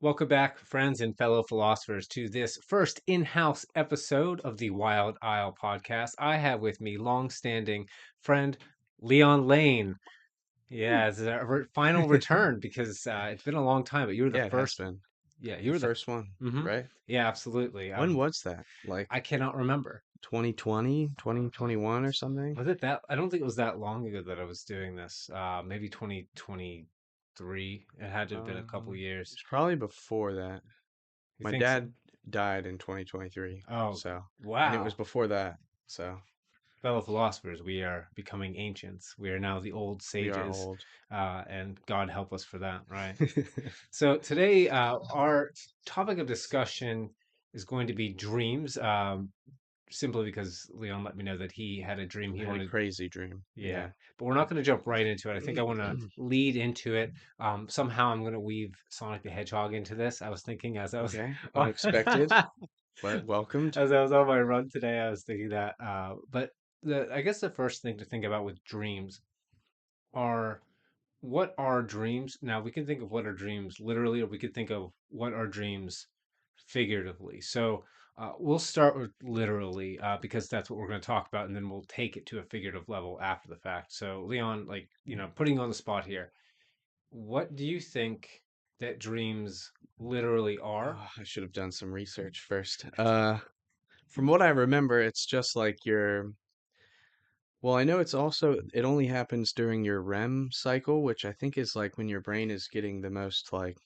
Welcome back, friends and fellow philosophers, to this first in-house episode of the Wild Isle podcast. I have with me long-standing friend Leon Lane. Ooh. Yeah, it's a final return because it's been a long time, but you were the Yeah, it has first. been Yeah, you the were the. first one, Hmm. right? Yeah, absolutely. When was that? I Like cannot remember. 2020, 2021 or something? Was it that? I don't think it was that long ago that I was doing this. Maybe 2023. It had to have been a couple years. It's probably before that. You My think so? dad died in 2023, Oh, so and it was wow. before that. So Fellow philosophers, we are becoming ancients. We are now the old we are sages, old. and God help us for that, right? So today, our topic of discussion is going to be dreams, simply because Leon let me know that he had a dream I he had a wanted. crazy dream. Yeah, Yeah. but we're not going to jump right into it. I think I want to lead into it. Somehow I'm going to weave Sonic the Hedgehog into this. I was thinking as I was Okay, unexpected, but welcomed. as I was on my run today, I was thinking that. But I guess the first thing to think about with dreams are what are dreams? Now we can think of what are dreams literally, or we could think of what are dreams figuratively. So we'll start with literally because that's what we're going to talk about, and then we'll take it to a figurative level after the fact. So Leon, like putting you on the spot here, what do you think that dreams literally are? Oh, I should have done some research first. From what I remember, it's just like well, I know it only happens during your REM cycle, which I think is like when your brain is getting the most like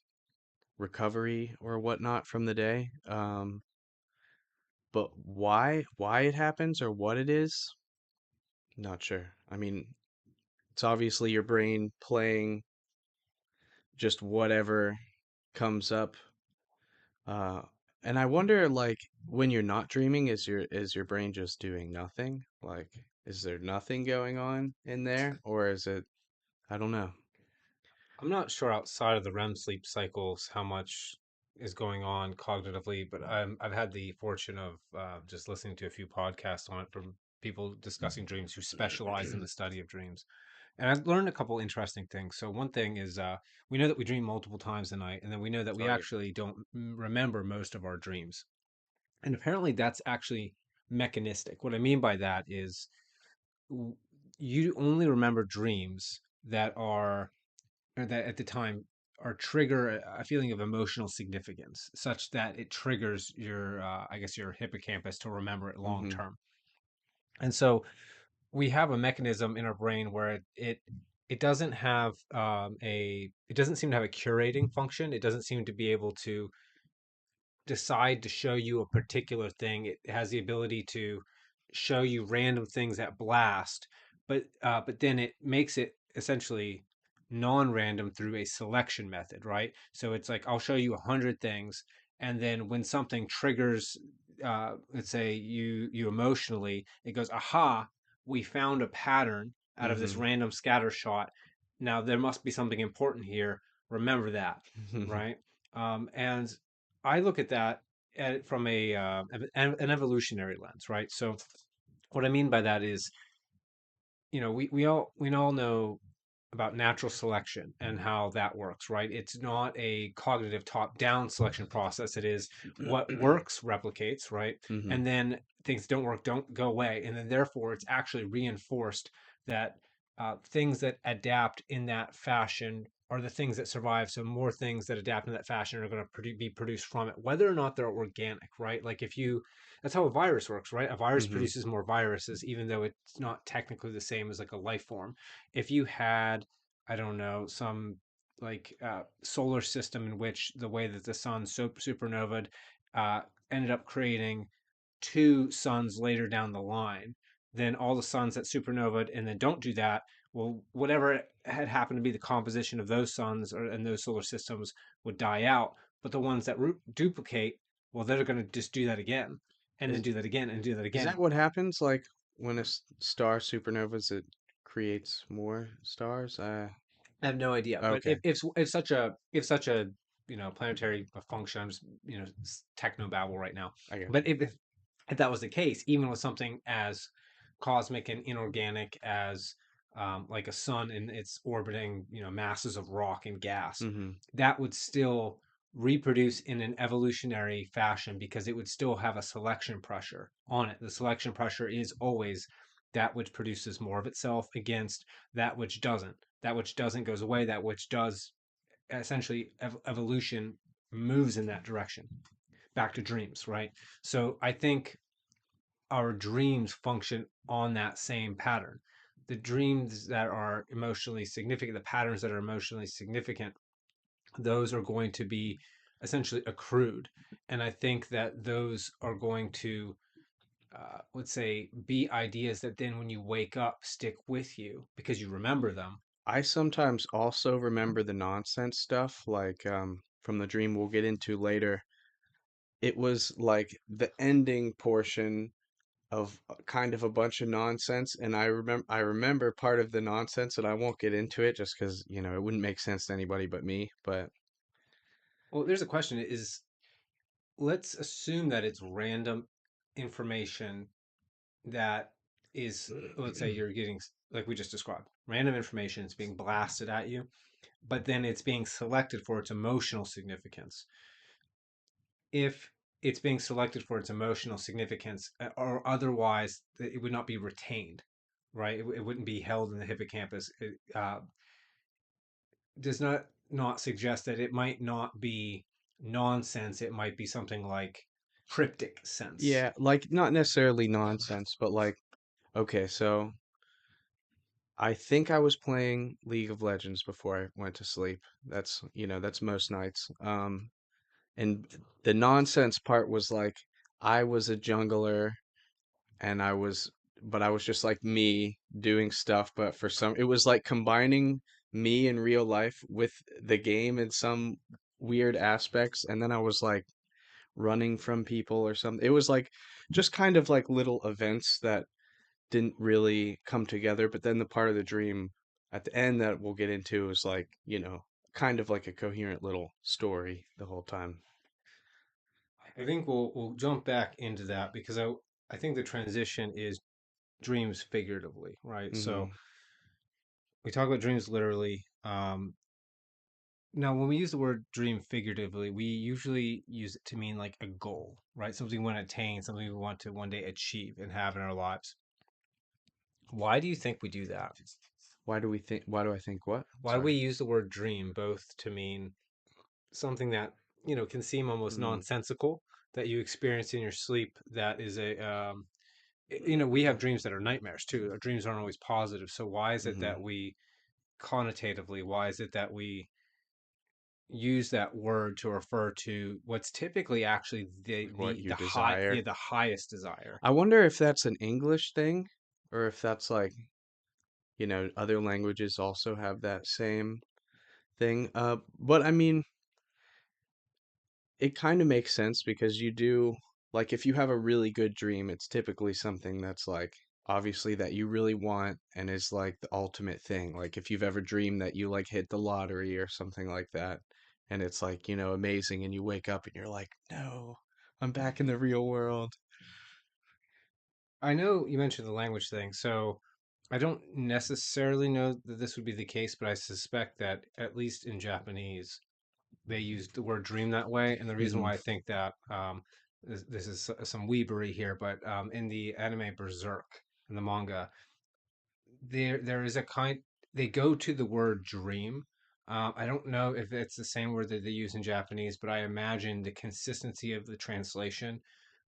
recovery or whatnot from the day. But why it happens or what it is, not sure. I mean, it's obviously your brain playing just whatever comes up. Uh, and I wonder like when you're not dreaming, is your brain just doing nothing? Like, is there nothing going on in there, or is it? I don't know. I'm not sure outside of the REM sleep cycles how much is going on cognitively, but I've had the fortune of just listening to a few podcasts on it from people discussing dreams who specialize in the study of dreams. And I've learned a couple interesting things. So one thing is we know that we dream multiple times a night, and then we know that we Oh yeah. actually don't remember most of our dreams. And apparently that's actually mechanistic. What I mean by that is w- you only remember dreams that are or that at the time are trigger a feeling of emotional significance such that it triggers your I guess your hippocampus to remember it long Mm-hmm. term. And so we have a mechanism in our brain where it doesn't have it doesn't seem to have a curating function. It doesn't seem to be able to decide to show you a particular thing. It has the ability to show you random things at blast, but then it makes it essentially non-random through a selection method, right? So it's like I'll show you 100 things, and then when something triggers, let's say you emotionally, it goes, aha, we found a pattern out of this Mm-hmm. random scatter shot. Now there must be something important here. Remember that, right? And I look at that from an evolutionary lens, right? So what I mean by that is, we all know about natural selection and how that works, right? It's not a cognitive top-down selection process. It is what works replicates, right? Mm-hmm. And then things don't work don't go away, and then therefore it's actually reinforced that things that adapt in that fashion are the things that survive. So more things that adapt in that fashion are going to be produced from it, whether or not they're organic, right? Like if you that's how a virus works, right? A virus Mm-hmm. produces more viruses, even though it's not technically the same as like a life form. If you had, I don't know, some like solar system in which the way that the sun supernovaed uh, ended up creating two suns later down the line, then all the suns that supernovaed and then don't do that, well, whatever had happened to be the composition of those suns or and those solar systems would die out. But the ones that duplicate, well, they're going to just do that again and then Is do that again and do that is that again. what happens? Like when a star supernovas, it creates more stars? I have no idea, but Okay. if such a planetary function, I'm just techno babble right now. I got But you. if that was the case, even with something as cosmic and inorganic as like a sun and its orbiting masses of rock and gas, Mm-hmm. that would still reproduce in an evolutionary fashion because it would still have a selection pressure on it. The selection pressure is always that which produces more of itself against that which doesn't. That which doesn't goes away, that which does, essentially evolution moves in that direction. Back to dreams, right? So I think our dreams function on that same pattern. The dreams that are emotionally significant, the patterns that are emotionally significant, those are going to be essentially accrued. And I think that those are going to, let's say, be ideas that then when you wake up stick with you because you remember them. I sometimes also remember the nonsense stuff, like from the dream we'll get into later. It was like the ending portion of kind of a bunch of nonsense, and I remember part of the nonsense, and I won't get into it just because, it wouldn't make sense to anybody but me. But Well, there's a question is, let's assume that it's random information that is, let's say you're getting, like we just described, random information is being blasted at you, but then it's being selected for its emotional significance. If it's being selected for its emotional significance, or otherwise it would not be retained, right? It wouldn't be held in the hippocampus. It does not suggest that it might not be nonsense. It might be something like cryptic sense. yeah, like not necessarily nonsense, but like, okay, so I think I was playing League of Legends before I went to sleep. That's most nights. And the nonsense part was like I was a jungler and but I was just like me doing stuff, but for some, it was like combining me in real life with the game in some weird aspects. And then I was like running from people or something. It was like just kind of like little events that didn't really come together. But then the part of the dream at the end that we'll get into is like, kind of like a coherent little story the whole time. I think we'll jump back into that because I think the transition is dreams figuratively, right? So Hmm. we talk about dreams literally. Now, when we use the word dream figuratively, we usually use it to mean like a goal, right? Something we want to attain, something we want to one day achieve and have in our lives. Why do you think we do that? Why do I think what? Why do Sorry. we use the word dream both to mean something that, can seem almost Mm, nonsensical that you experience in your sleep that is we have dreams that are nightmares too. Our dreams aren't always positive. So why is it hmm that we connotatively, why is it that we use that word to refer to what's typically actually the Like what the you the high yeah, desire. the highest desire? I wonder if that's an English thing or if that's like, other languages also have that same thing. But I mean, it kind of makes sense because like if you have a really good dream, it's typically something that's like obviously that you really want and is like the ultimate thing. Like if you've ever dreamed that you like hit the lottery or something like that, and it's like, amazing, and you wake up and you're like, no, I'm back in the real world. I know you mentioned the language thing, so I don't necessarily know that this would be the case, but I suspect that at least in Japanese, they use the word dream that way. And the reason Hmm. why I think that, this is some weebery here, but in the anime Berserk, in the manga, there is a kind, they go to the word dream. I don't know if it's the same word that they use in Japanese, but I imagine the consistency of the translation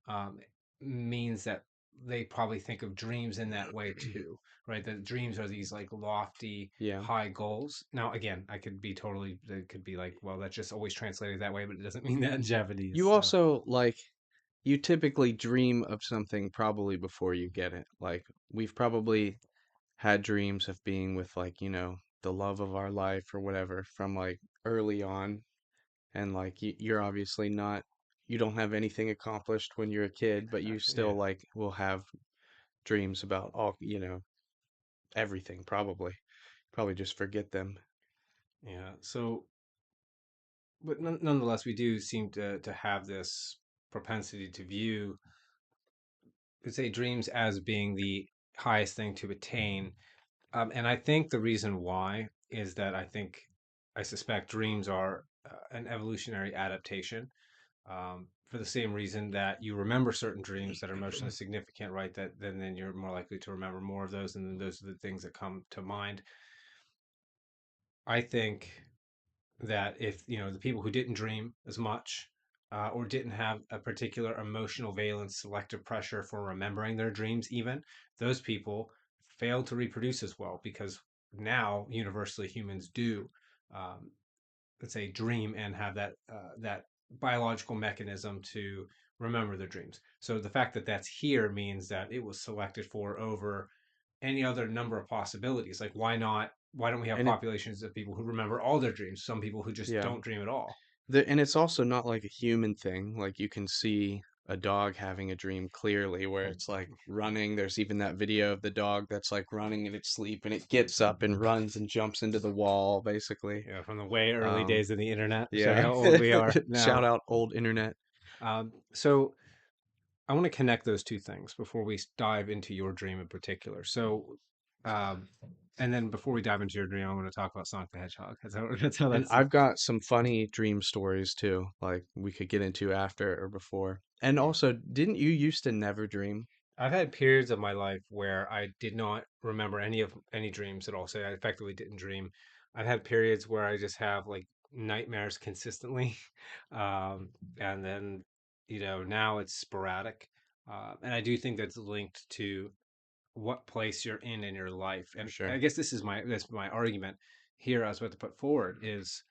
um, means that they probably think of dreams in that way too, right? That dreams are these like lofty, Yeah. high goals. Now, again, it could be like, well, that's just always translated that way, but it doesn't mean that in Japanese. You So also like you typically dream of something probably before you get it. Like we've probably had dreams of being with like, the love of our life or whatever from like early on. And like you're obviously not, you don't have anything accomplished when you're a kid, but you still yeah, like will have dreams about all, everything probably. Probably just forget them. yeah. So, but nonetheless, we do seem to have this propensity to view, let's say, dreams as being the highest thing to attain. And I think the reason why is that I suspect dreams are an evolutionary adaptation, for the same reason that you remember certain dreams that are emotionally significant, right? That then you're more likely to remember more of those, and then those are the things that come to mind. I think that if the people who didn't dream as much, or didn't have a particular emotional valence, selective pressure for remembering their dreams, even those people failed to reproduce as well, because now universally humans do, um, let's say, dream and have that biological mechanism to remember their dreams. So the fact that that's here means that it was selected for over any other number of possibilities. Like, why don't we have And it, populations of people who remember all their dreams, some people who just yeah. don't dream at all? And it's also not like a human thing. Like you can see a dog having a dream clearly where it's like running. There's even that video of the dog that's like running in its sleep and it gets up and runs and jumps into the wall, basically. From the way early Um, days of the internet, show you yeah. how old we are Shout now. out old internet. So I want to connect those two things before we dive into your dream in particular. So, um, and then before we dive into your dream, I want to talk about Sonic the Hedgehog. That's how And that's. I've got some funny dream stories too, like we could get into after or before. And also, didn't you used to never dream? I've had periods of my life where I did not remember any dreams at all. So I effectively didn't dream. I've had periods where I just have like nightmares consistently, um, and then now it's sporadic, and I do think that's linked to what place you're in your life. For And sure. I guess this is my argument here. I was about to put forward is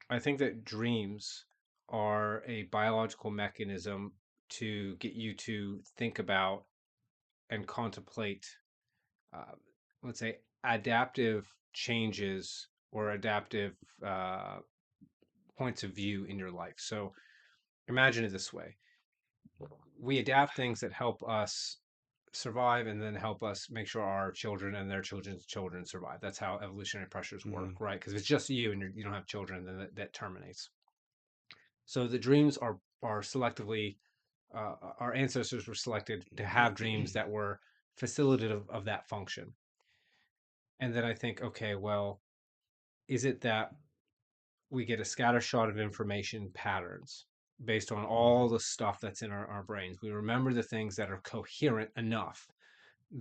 I think that dreams are a biological mechanism to get you to think about and contemplate, uh, let's say, adaptive changes or adaptive uh, points of view in your life. So imagine it this way: we adapt things that help us survive and then help us make sure our children and their children's children survive. That's how evolutionary pressures work, Hmm. right? Because if it's just you and you don't have children, then that terminates. So the dreams are selectively, our ancestors were selected to have dreams that were facilitative of that function. And then I think, okay, well, is it that we get a scattershot of information patterns based on all the stuff that's in our brains? We remember the things that are coherent enough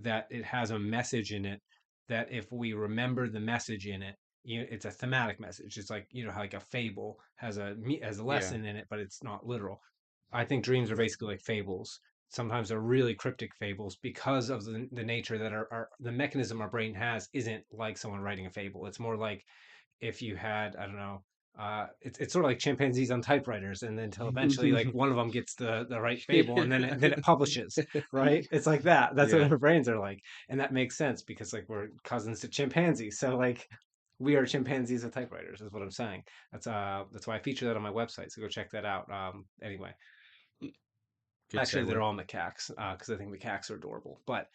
that it has a message in it, that if we remember the message in it, it's a thematic message. It's like, how like a fable has a Yeah. lesson in it, but it's not literal. I think dreams are basically like fables. Sometimes they're really cryptic fables because of the nature that the mechanism our brain has isn't like someone writing a fable. It's more like if you had, I don't know, it's sort of like chimpanzees on typewriters, and then until eventually like one of them gets the right fable, and then it publishes, right? It's like that. That's what Yeah, our brains are like, and that makes sense because like we're cousins to chimpanzees, so like we are chimpanzees of typewriters, is what I'm saying. That's why I feature that on my website, so go check that out. Anyway, good actually, they're segue. all macaques, because I think macaques are adorable, but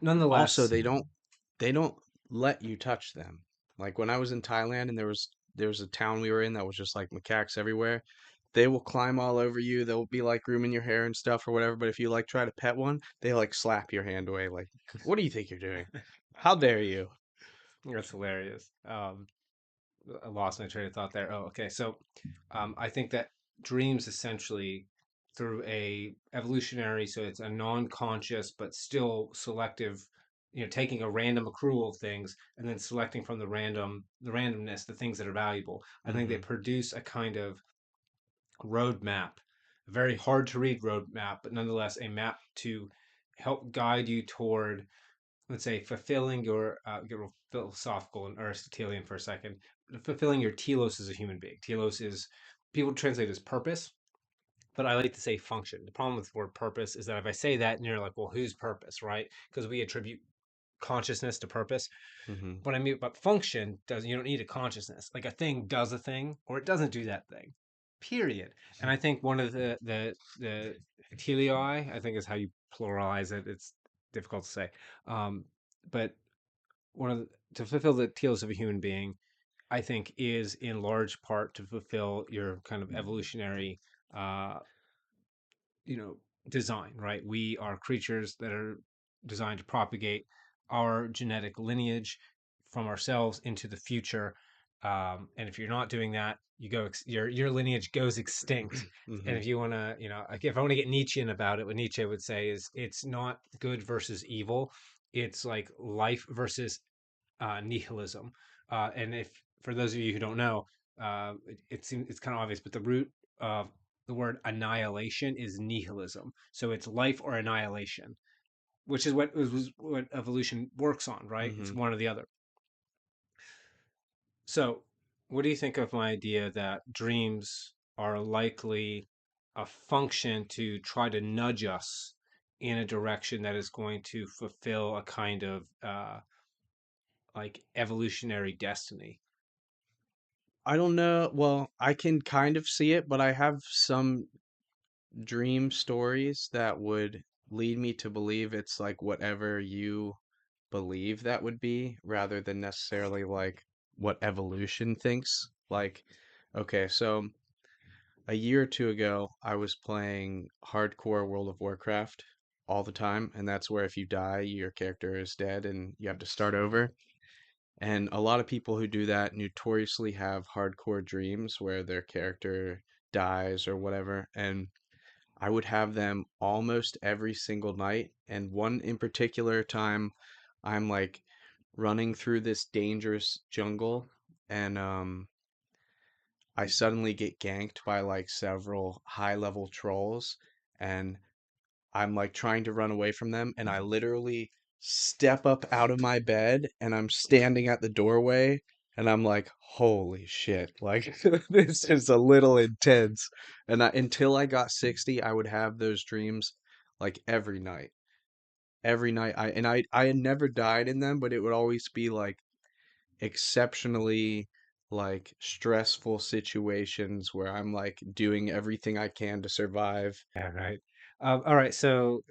Also, nonetheless. they don't let you touch them. Like when I was in Thailand and there was a town we were in that was just like macaques everywhere. They will climb all over you. They'll be like grooming your hair and stuff or whatever. But if you like try to pet one, they like slap your hand away. Like, what do you think you're doing? How dare you? That's hilarious. I lost my train of thought there. Oh, okay. So, I think that dreams essentially, through a evolutionary, so it's a non-conscious but still selective, taking a random accrual of things and then selecting from the randomness, the things that are valuable. I think they Hmm. produce a kind of roadmap, a very hard to read roadmap, but nonetheless a map to help guide you toward, let's say, fulfilling get real philosophical and Aristotelian for a second, fulfilling your telos as a human being. Telos is, people translate as purpose, but I like to say function. The problem with the word purpose is that if I say that and you're like, well, whose purpose, right? Because we attribute consciousness to purpose. Hmm. But I mean, but function doesn't. You don't need a consciousness. Like a thing does a thing, or it doesn't do that thing. Period. And I think one of the telei, I think is how you pluralize it. It's difficult to say, but one of to fulfill the telos of a human being, I think, is in large part to fulfill your kind of evolutionary, uh, you know, design. Right? We are creatures that are designed to propagate our genetic lineage from ourselves into the future. And if you're not doing that, your lineage goes extinct. And Hmm. if you want to, like if I want to get Nietzschean about it, what Nietzsche would say is it's not good versus evil, it's like life versus nihilism. And if for those of you who don't know, it's kind of obvious, but the root of the word annihilation is nihilism. So it's life or annihilation, which is what evolution works on, right? It's Hmm. one or the other. So, what do you think of my idea that dreams are likely a function to try to nudge us in a direction that is going to fulfill a kind of like evolutionary destiny? I don't know. Well, I can kind of see it, but I have some dream stories that would lead me to believe it's like whatever you believe that would be, rather than necessarily like what evolution thinks. Like, okay, so a year or two ago, I was playing hardcore World of Warcraft all the time, and that's where if you die, your character is dead and you have to start over. And a lot of people who do that notoriously have hardcore dreams where their character dies or whatever. And I would have them almost every single night. And one in particular time, I'm like running through this dangerous jungle, and I suddenly get ganked by like several high level trolls, and I'm like trying to run away from them, and I literally step up out of my bed and I'm standing at the doorway, and I'm like, holy shit, like this is a little intense. And until I got 60, I would have those dreams like every night. Every night I had never died in them, but it would always be like exceptionally like stressful situations where I'm like doing everything I can to survive. Yeah, right. All right, so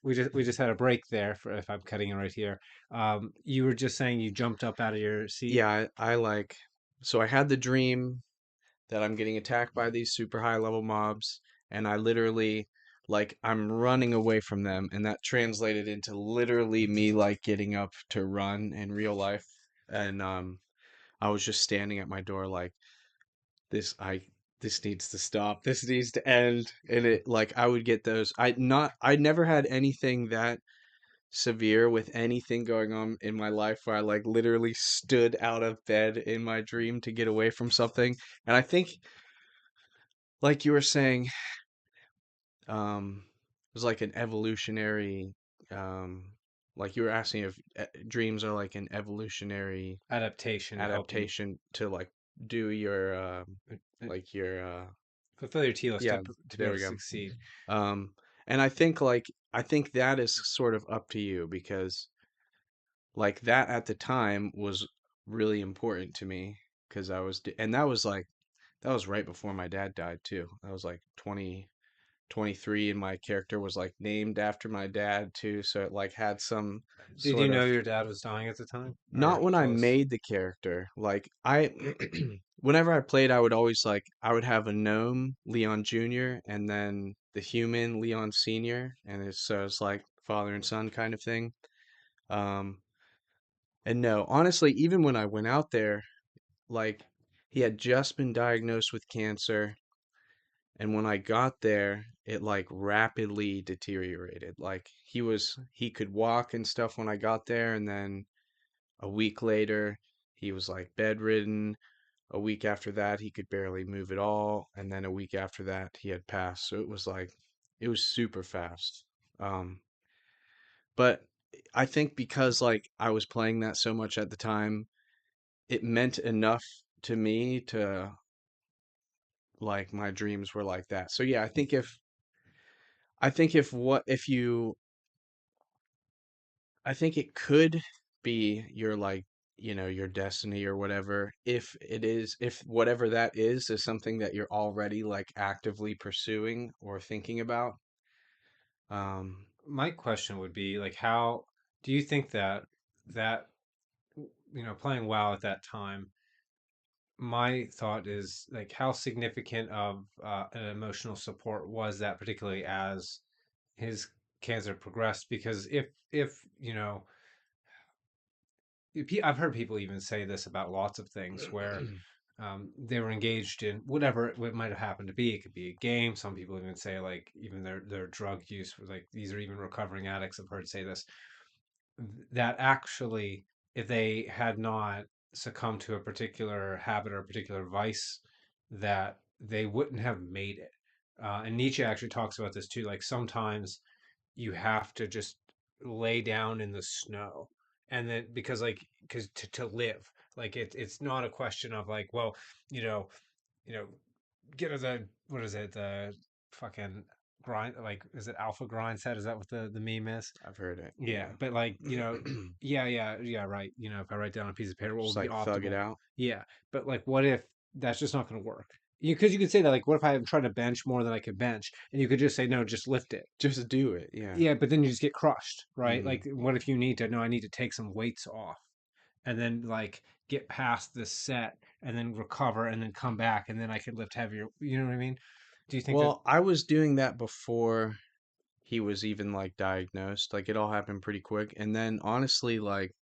we just had a break there for if I'm cutting it right here. You were just saying you jumped up out of your seat. Yeah, I like, so I had the dream that I'm getting attacked by these super high level mobs, and I literally like I'm running away from them, and that translated into literally me like getting up to run in real life. And I was just standing at my door like this I this needs to stop. This needs to end. And it like I would get those. I never had anything that severe with anything going on in my life where I like literally stood out of bed in my dream to get away from something. And I think, like you were saying, it was like an evolutionary, um, like you were asking if dreams are like an evolutionary Adaptation to help you adaptation to like do your, uh, uh, like your, fulfill your telos yeah, to be there able we to go. succeed. And I think that is sort of up to you because like that at the time was really important to me because and that was right before my dad died too. That was like 2023, and my character was like named after my dad too, so it like had some Did you sort know of, your dad was dying at the time, not or when I close? made the character. Like I whenever I played, I would always like I would have a gnome Leon Jr. and then the human Leon Sr. and it's like father and son kind of thing. Um and no, honestly, even when I went out there, like he had just been diagnosed with cancer, and when I got there, it like rapidly deteriorated. Like he could walk and stuff when I got there, and then a week later, he was like bedridden. A week after that, he could barely move at all, and then a week after that, he had passed. So it was like it was super fast. Um, but I think because like I was playing that so much at the time, it meant enough to me to like my dreams were like that. So yeah, I think if what if you I think it could be your like, your destiny or whatever, if whatever that is something that you're already like actively pursuing or thinking about. Um My question would be like, how do you think that playing WoW at that time? My thought is like, how significant of an emotional support was that, particularly as his cancer progressed? Because if I've heard people even say this about lots of things where they were engaged in whatever it might have happened to be. It could be a game. Some people even say like even their drug use was like these are even recovering addicts. I've heard say this that actually, if they had not succumbed to a particular habit or a particular vice, that they wouldn't have made it. And Nietzsche actually talks about this too. Like sometimes you have to just lay down in the snow, and then because to live, like it's not a question of like, well, you know, you know, get to the what is it, the fucking grind, like is it alpha grind set? Is that what the meme is? I've heard it. Yeah, Yeah. but like, yeah, right. If I write down a piece of paper, what Just would be like thug it optimal? out. Yeah, but like, what if that's just not going to work? Because you could say that, like, what if I'm trying to bench more than I could bench, and you could just say, no, just lift it. Just do it. Yeah. Yeah, but then you just get crushed, right? Hmm. Like, what if you need to? No, I need to take some weights off, and then like get past this set, and then recover, and then come back, and then I could lift heavier. You know what I mean? Do you think that? Well, I was doing that before he was even like diagnosed. Like it all happened pretty quick. And then honestly, like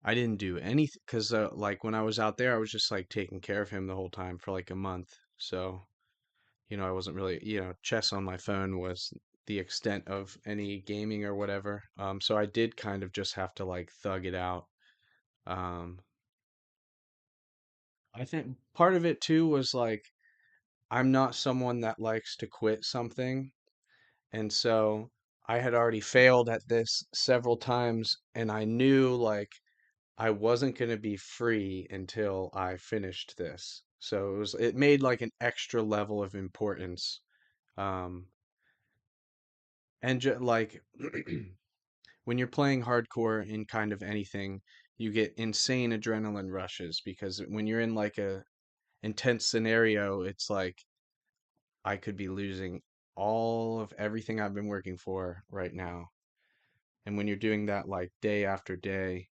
I didn't do anything because like when I was out there, I was just like taking care of him the whole time for like a month. So, I wasn't really, chess on my phone was the extent of any gaming or whatever. So I did kind of just have to like thug it out. Um, I think part of it too was like I'm not someone that likes to quit something. And so I had already failed at this several times, and I knew like I wasn't going to be free until I finished this. So it made like an extra level of importance. Um, and like when you're playing hardcore in kind of anything, you get insane adrenaline rushes because when you're in like a intense scenario, it's like I could be losing all of everything I've been working for right now. And when you're doing that like day after day,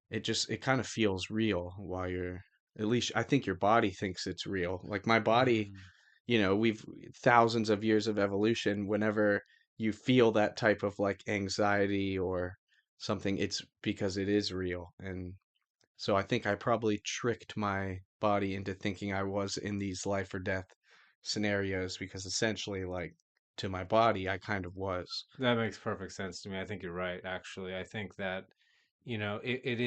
it kind of feels real while you're at least I think your body thinks it's real. Like my body, Mm. we've thousands of years of evolution. Whenever you feel that type of like anxiety or something, it's because it is real. And so I think I probably tricked my body into thinking I was in these life or death scenarios because essentially, like, to my body, I kind of was. That makes perfect sense to me. I think you're right, actually. I think that, it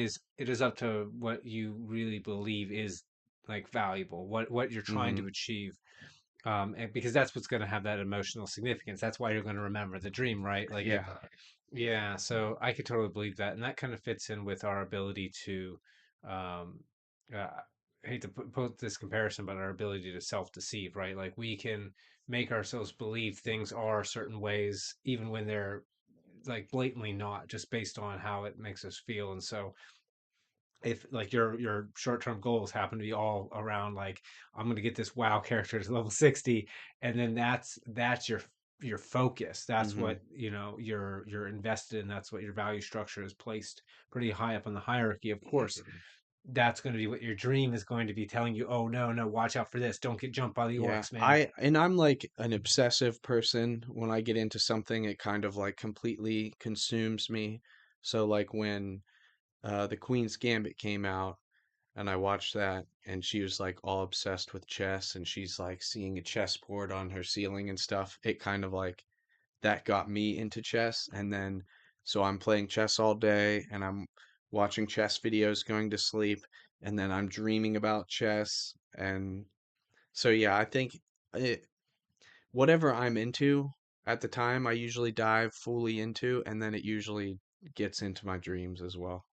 is up to what you really believe is like valuable, what you're trying Hmm. to achieve. And because that's what's going to have that emotional significance. That's why you're going to remember the dream, right? Like Yeah. yeah, so I could totally believe that. And that kind of fits in with our ability to, um, I hate to put this comparison, but our ability to self-deceive, right? Like we can make ourselves believe things are certain ways, even when they're like blatantly not, just based on how it makes us feel. And so if like your short-term goals happen to be all around like I'm going to get this wow character to level 60, and then that's your focus, that's Hmm. what you're invested in, that's what your value structure is placed pretty high up on the hierarchy. Of course that's going to be what your dream is going to be telling you. Oh, no, no, watch out for this, don't get jumped by the Yeah, orcs, man. I'm like an obsessive person. When I get into something, it kind of like completely consumes me. So like when the Queen's Gambit came out and I watched that and she was like all obsessed with chess and she's like seeing a chessboard on her ceiling and stuff. It kind of like that got me into chess and then so I'm playing chess all day and I'm watching chess videos going to sleep and then I'm dreaming about chess and so yeah, I think it, whatever I'm into at the time, I usually dive fully into, and then it usually gets into my dreams as well.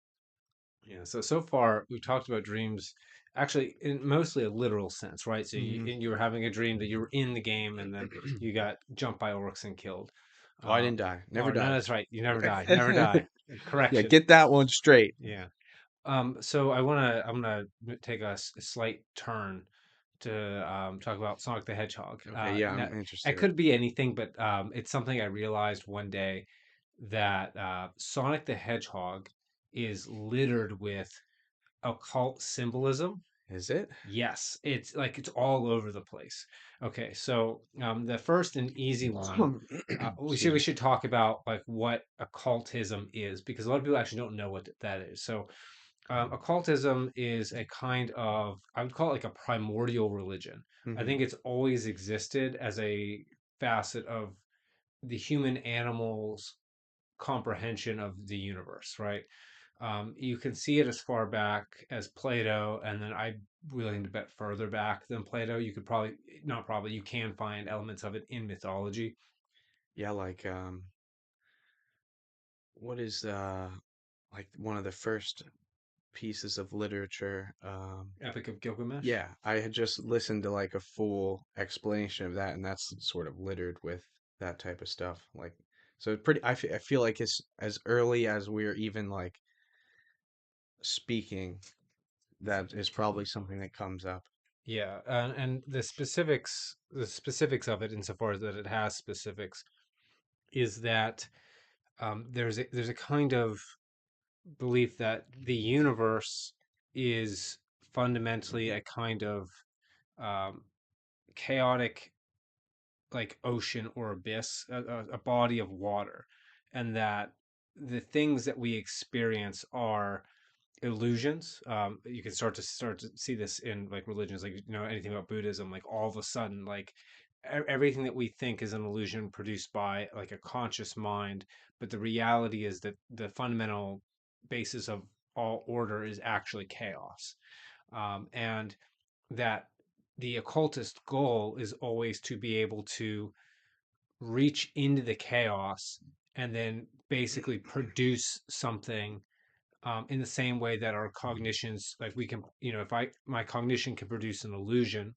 Yeah, so far we've talked about dreams actually in mostly a literal sense, right? So Hmm. you were having a dream that you were in the game and then you got jumped by orcs and killed. Oh, I Uh, didn't die. Never oh no, died. that's right. You never die. Never die. Yeah, Correction. get that one straight. Yeah. So I'm gonna take a slight turn to talk about Sonic the Hedgehog. Okay, yeah, Now, I'm it interested. could be anything, but it's something I realized one day that Sonic the Hedgehog is littered with occult symbolism. Is it? Yes, it's like it's all over the place. Okay, so the first and easy one, we Excuse should talk about like what occultism is, because a lot of people actually don't know what that is. So Occultism is a kind of, I would call it like a primordial religion. I Hmm. think it's always existed as a facet of the human animal's comprehension of the universe, right? You can see it as far back as Plato, and then I'm willing to bet further back than Plato. You could probably, not probably, you can find elements of it in mythology. Yeah, like what is like one of the first pieces of literature? Epic of Gilgamesh. Yeah, I had just listened to like a full explanation of that, and that's sort of littered with that type of stuff. Like, so it's pretty. I feel like it's as early as we're even like speaking, that is probably something that comes up. Yeah, and the specifics of it, insofar as that it has specifics, is that there's a kind of belief that the universe is fundamentally a kind of um, chaotic, like ocean or abyss, a body of water, and that the things that we experience are illusions. You can start to see this in like religions, like anything about Buddhism. Like all of a sudden, like everything that we think is an illusion produced by like a conscious mind, but the reality is that the fundamental basis of all order is actually chaos, and that the occultist goal is always to be able to reach into the chaos and then basically produce something, in the same way that our cognitions, like we can, if my cognition can produce an illusion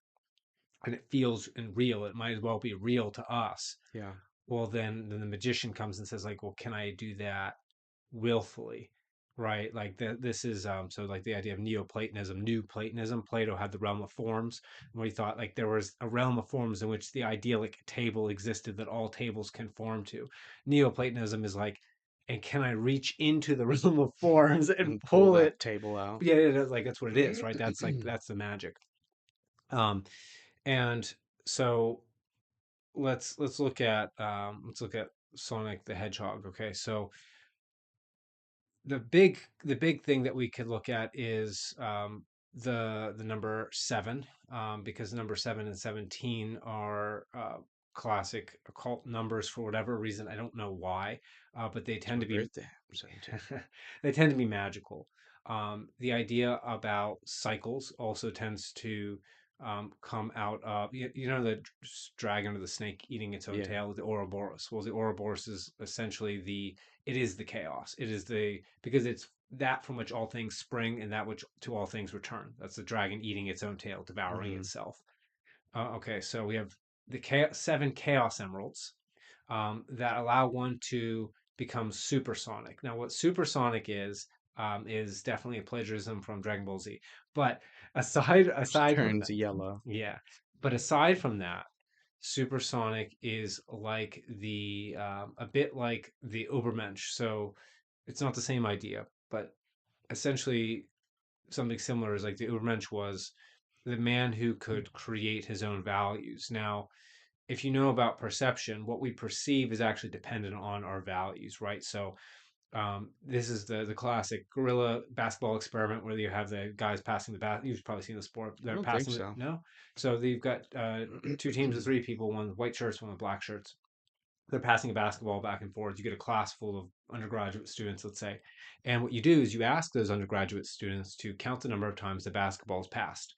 and it feels and real, it might as well be real to us. Yeah. Well, then the magician comes and says, like, well, can I do that willfully? Right? Like this is, so like the idea of Neoplatonism, New Platonism. Plato had the realm of forms, where he thought like there was a realm of forms in which the idyllic table existed that all tables conform to. Neoplatonism is like, and can I reach into the realm of forms and And pull pull that it? table out. Yeah, yeah, like that's what it is, right? That's the magic. Um, and so let's look at Sonic the Hedgehog. Okay, so the big thing that we could look at is, the number seven, because number 7 and 17 are classic occult numbers for whatever reason. I don't know why, but they It's tend my to be birthday. I'm 17. they tend to be magical. The idea about cycles also tends to come out of, the dragon or the snake eating its own Yeah. tail, the Ouroboros. Well, the Ouroboros is essentially it is the chaos. It is because it's that from which all things spring and that which to all things return. That's the dragon eating its own tail, devouring Hmm. itself. Okay, so we have the seven chaos emeralds, that allow one to become supersonic. Now, what supersonic is definitely a plagiarism from Dragon Ball Z. But aside Just aside from turns that, yellow. yeah. But aside from that, supersonic is like a bit like the Ubermensch. So it's not the same idea, but essentially something similar is like the Ubermensch was the man who could create his own values. Now, if you know about perception, what we perceive is actually dependent on our values, right? So this is the classic gorilla basketball experiment where you have the guys passing the bat. You've probably seen the sport. I They're don't think passing the so. no. So you've got two teams of three people, one with white shirts, one with black shirts. They're passing a basketball back and forth. You get a class full of undergraduate students, let's say. And what you do is you ask those undergraduate students to count the number of times the basketball is passed,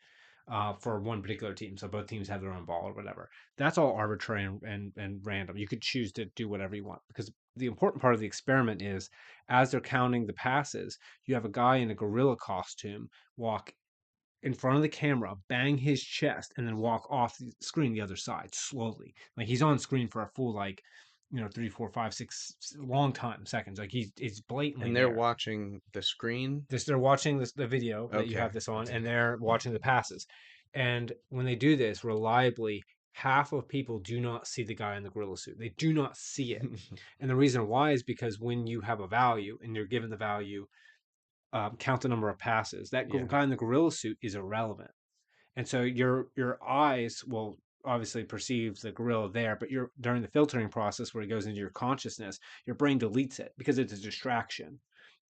for one particular team. So both teams have their own ball or whatever. That's all arbitrary and random. You could choose to do whatever you want, because the important part of the experiment is, as they're counting the passes, you have a guy in a gorilla costume walk in front of the camera, bang his chest, and then walk off the screen the other side slowly. Like he's on screen for a full, like, 3, 4, 5, 6, long time seconds. Like he's blatantly And they're there. watching the screen. They're watching the video that you Okay. have this on, and they're watching the passes. And when they do this reliably, half of people do not see the guy in the gorilla suit. They do not see it. And the reason why is because when you have a value and you're given the value, count the number of passes, that Yeah. guy in the gorilla suit is irrelevant. And so your eyes will obviously perceive the gorilla there, but you're during the filtering process where it goes into your consciousness, your brain deletes it because it's a distraction.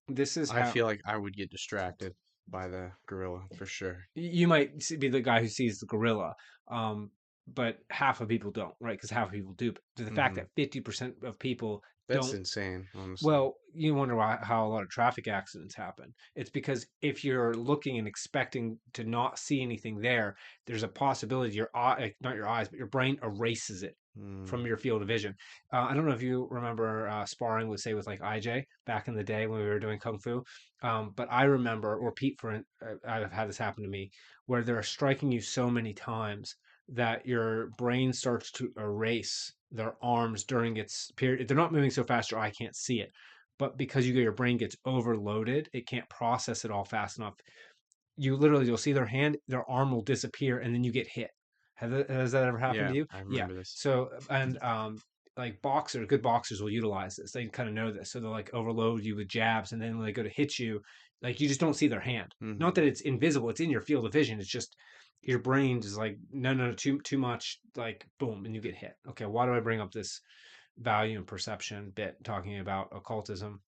this is I how feel like I would get distracted by the gorilla for sure. you might be the guy who sees the gorilla, um, but half of people don't, right? Because half of people do. But the fact Hmm. that 50% of people That's don't, insane, honestly. well, you wonder how a lot of traffic accidents happen. It's because if you're looking and expecting to not see anything there, there's a possibility your eye, like, not your eyes, but your brain erases it Mm, from your field of vision. I don't know if you remember sparring with, say, with like IJ back in the day when we were doing kung fu, but I remember, or Pete, I've had this happen to me, where they're striking you so many times that your brain starts to erase their arms during its period. They're not moving so fast your eye can't see it, but because your brain gets overloaded, it can't process it all fast enough. You'll see their hand, their arm will disappear, and then you get hit. Has that ever happened to yeah, you? I Yeah. remember this. So and like good boxers will utilize this. They kind of know this, so they'll like overload you with jabs, and then when they go to hit you, like you just don't see their hand. Not Hmm. that it's invisible; it's in your field of vision. It's just your brain is like, no, no, too much. Like boom, and you get hit. Okay, why do I bring up this value and perception bit talking about occultism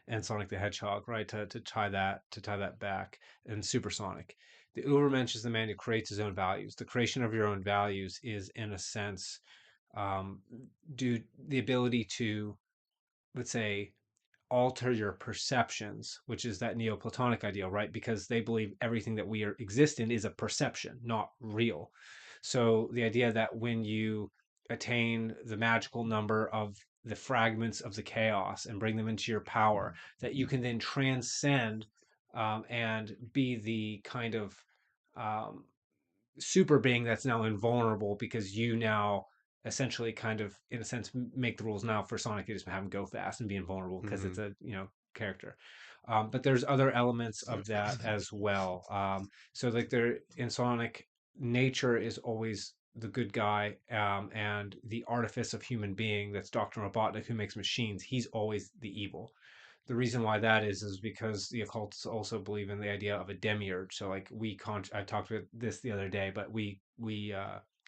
and Sonic the Hedgehog, right? To tie that back, and Supersonic. The Ubermensch is the man who creates his own values. The creation of your own values is, in a sense, um, do the ability to, let's say, alter your perceptions, which is that Neoplatonic ideal, right? Because they believe everything that we are exist in is a perception, not real. So the idea that when you attain the magical number of the fragments of the chaos and bring them into your power, that you can then transcend and be the kind of um, super being that's now invulnerable because you now essentially kind of in a sense make the rules now for Sonic. You just have him go fast and be invulnerable because it's Hmm. a character. But there's other elements of that as well. So like there in Sonic, nature is always the good guy, and the artifice of human being, that's Dr. Robotnik who makes machines, he's always the evil. The reason why that is because the occultists also believe in the idea of a demiurge. So like I talked about this the other day, but we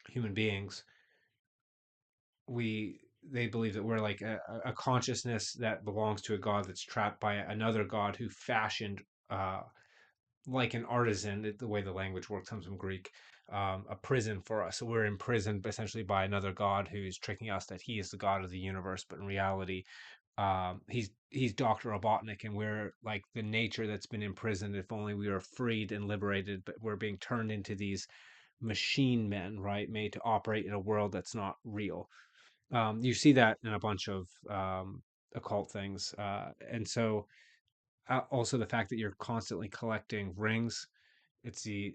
human beings, we they believe that we're like a consciousness that belongs to a god that's trapped by another god who fashioned uh like an artisan, the way the language works comes from Greek, a prison for us. So we're imprisoned essentially by another god who's tricking us that he is the god of the universe, but in reality he's Dr. Robotnik, and we're like the nature that's been imprisoned. If only we were freed and liberated, but we're being turned into these machine men, right? Made to operate in a world that's not real. You see that in a bunch of occult things. And so also the fact that you're constantly collecting rings. It's the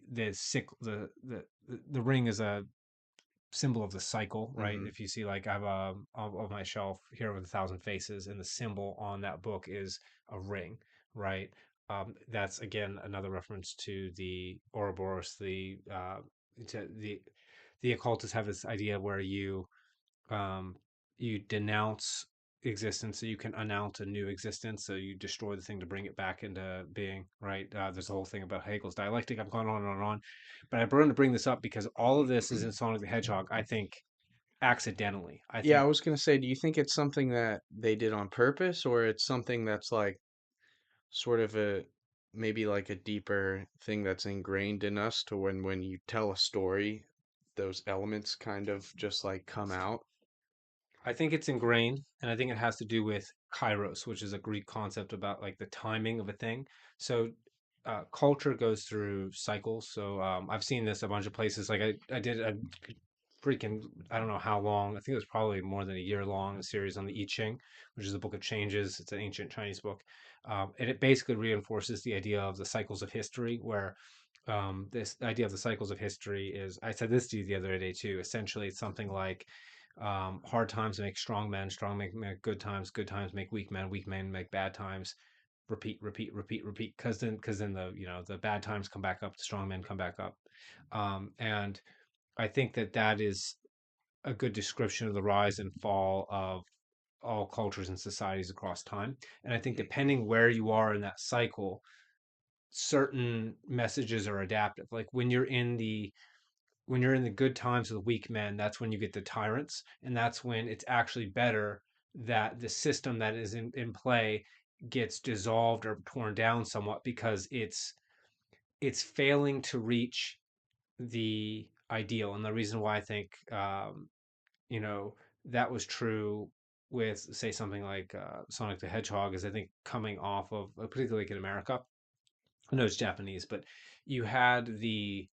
ring is a symbol of the cycle, right? Hmm. If you see, like, I have on my shelf here with a thousand faces, and the symbol on that book is a ring, right? That's again another reference to the Ouroboros, to the occultists have this idea where um, you denounce existence so you can announce a new existence. So you destroy the thing to bring it back into being, right? There's a whole thing about Hegel's dialectic. I've gone on and on, but I wanted to bring this up because all of this is in Sonic the Hedgehog. I think accidentally. I Yeah, I think was gonna say, do you think it's something that they did on purpose, or it's something that's like sort of a maybe like a deeper thing that's ingrained in us to when you tell a story, those elements kind of just like come out? I think it's ingrained, and I think it has to do with kairos, which is a Greek concept about like the timing of a thing. So culture goes through cycles. So I've seen this a bunch of places. Like I did a freaking, I don't know how long. I think it was probably more than a year long, a series on the I Ching, which is a book of changes. It's an ancient Chinese book, and it basically reinforces the idea of the cycles of history, where this idea of the cycles of history is. I said this to you the other day too. Essentially, it's something like hard times make strong men, strong make good times make weak men make bad times. Repeat, repeat, repeat, repeat. Because then the bad times come back up, the strong men come back up, and I think that that is a good description of the rise and fall of all cultures and societies across time. And I think depending where you are in that cycle, certain messages are adaptive. Like when you're in the good times of the weak men, that's when you get the tyrants, and that's when it's actually better that the system that is in play gets dissolved or torn down somewhat because it's failing to reach the ideal. And the reason why I think you know that was true with, say, something like Sonic the Hedgehog is, I think, coming off of, particularly like in America, I know it's Japanese, but you had the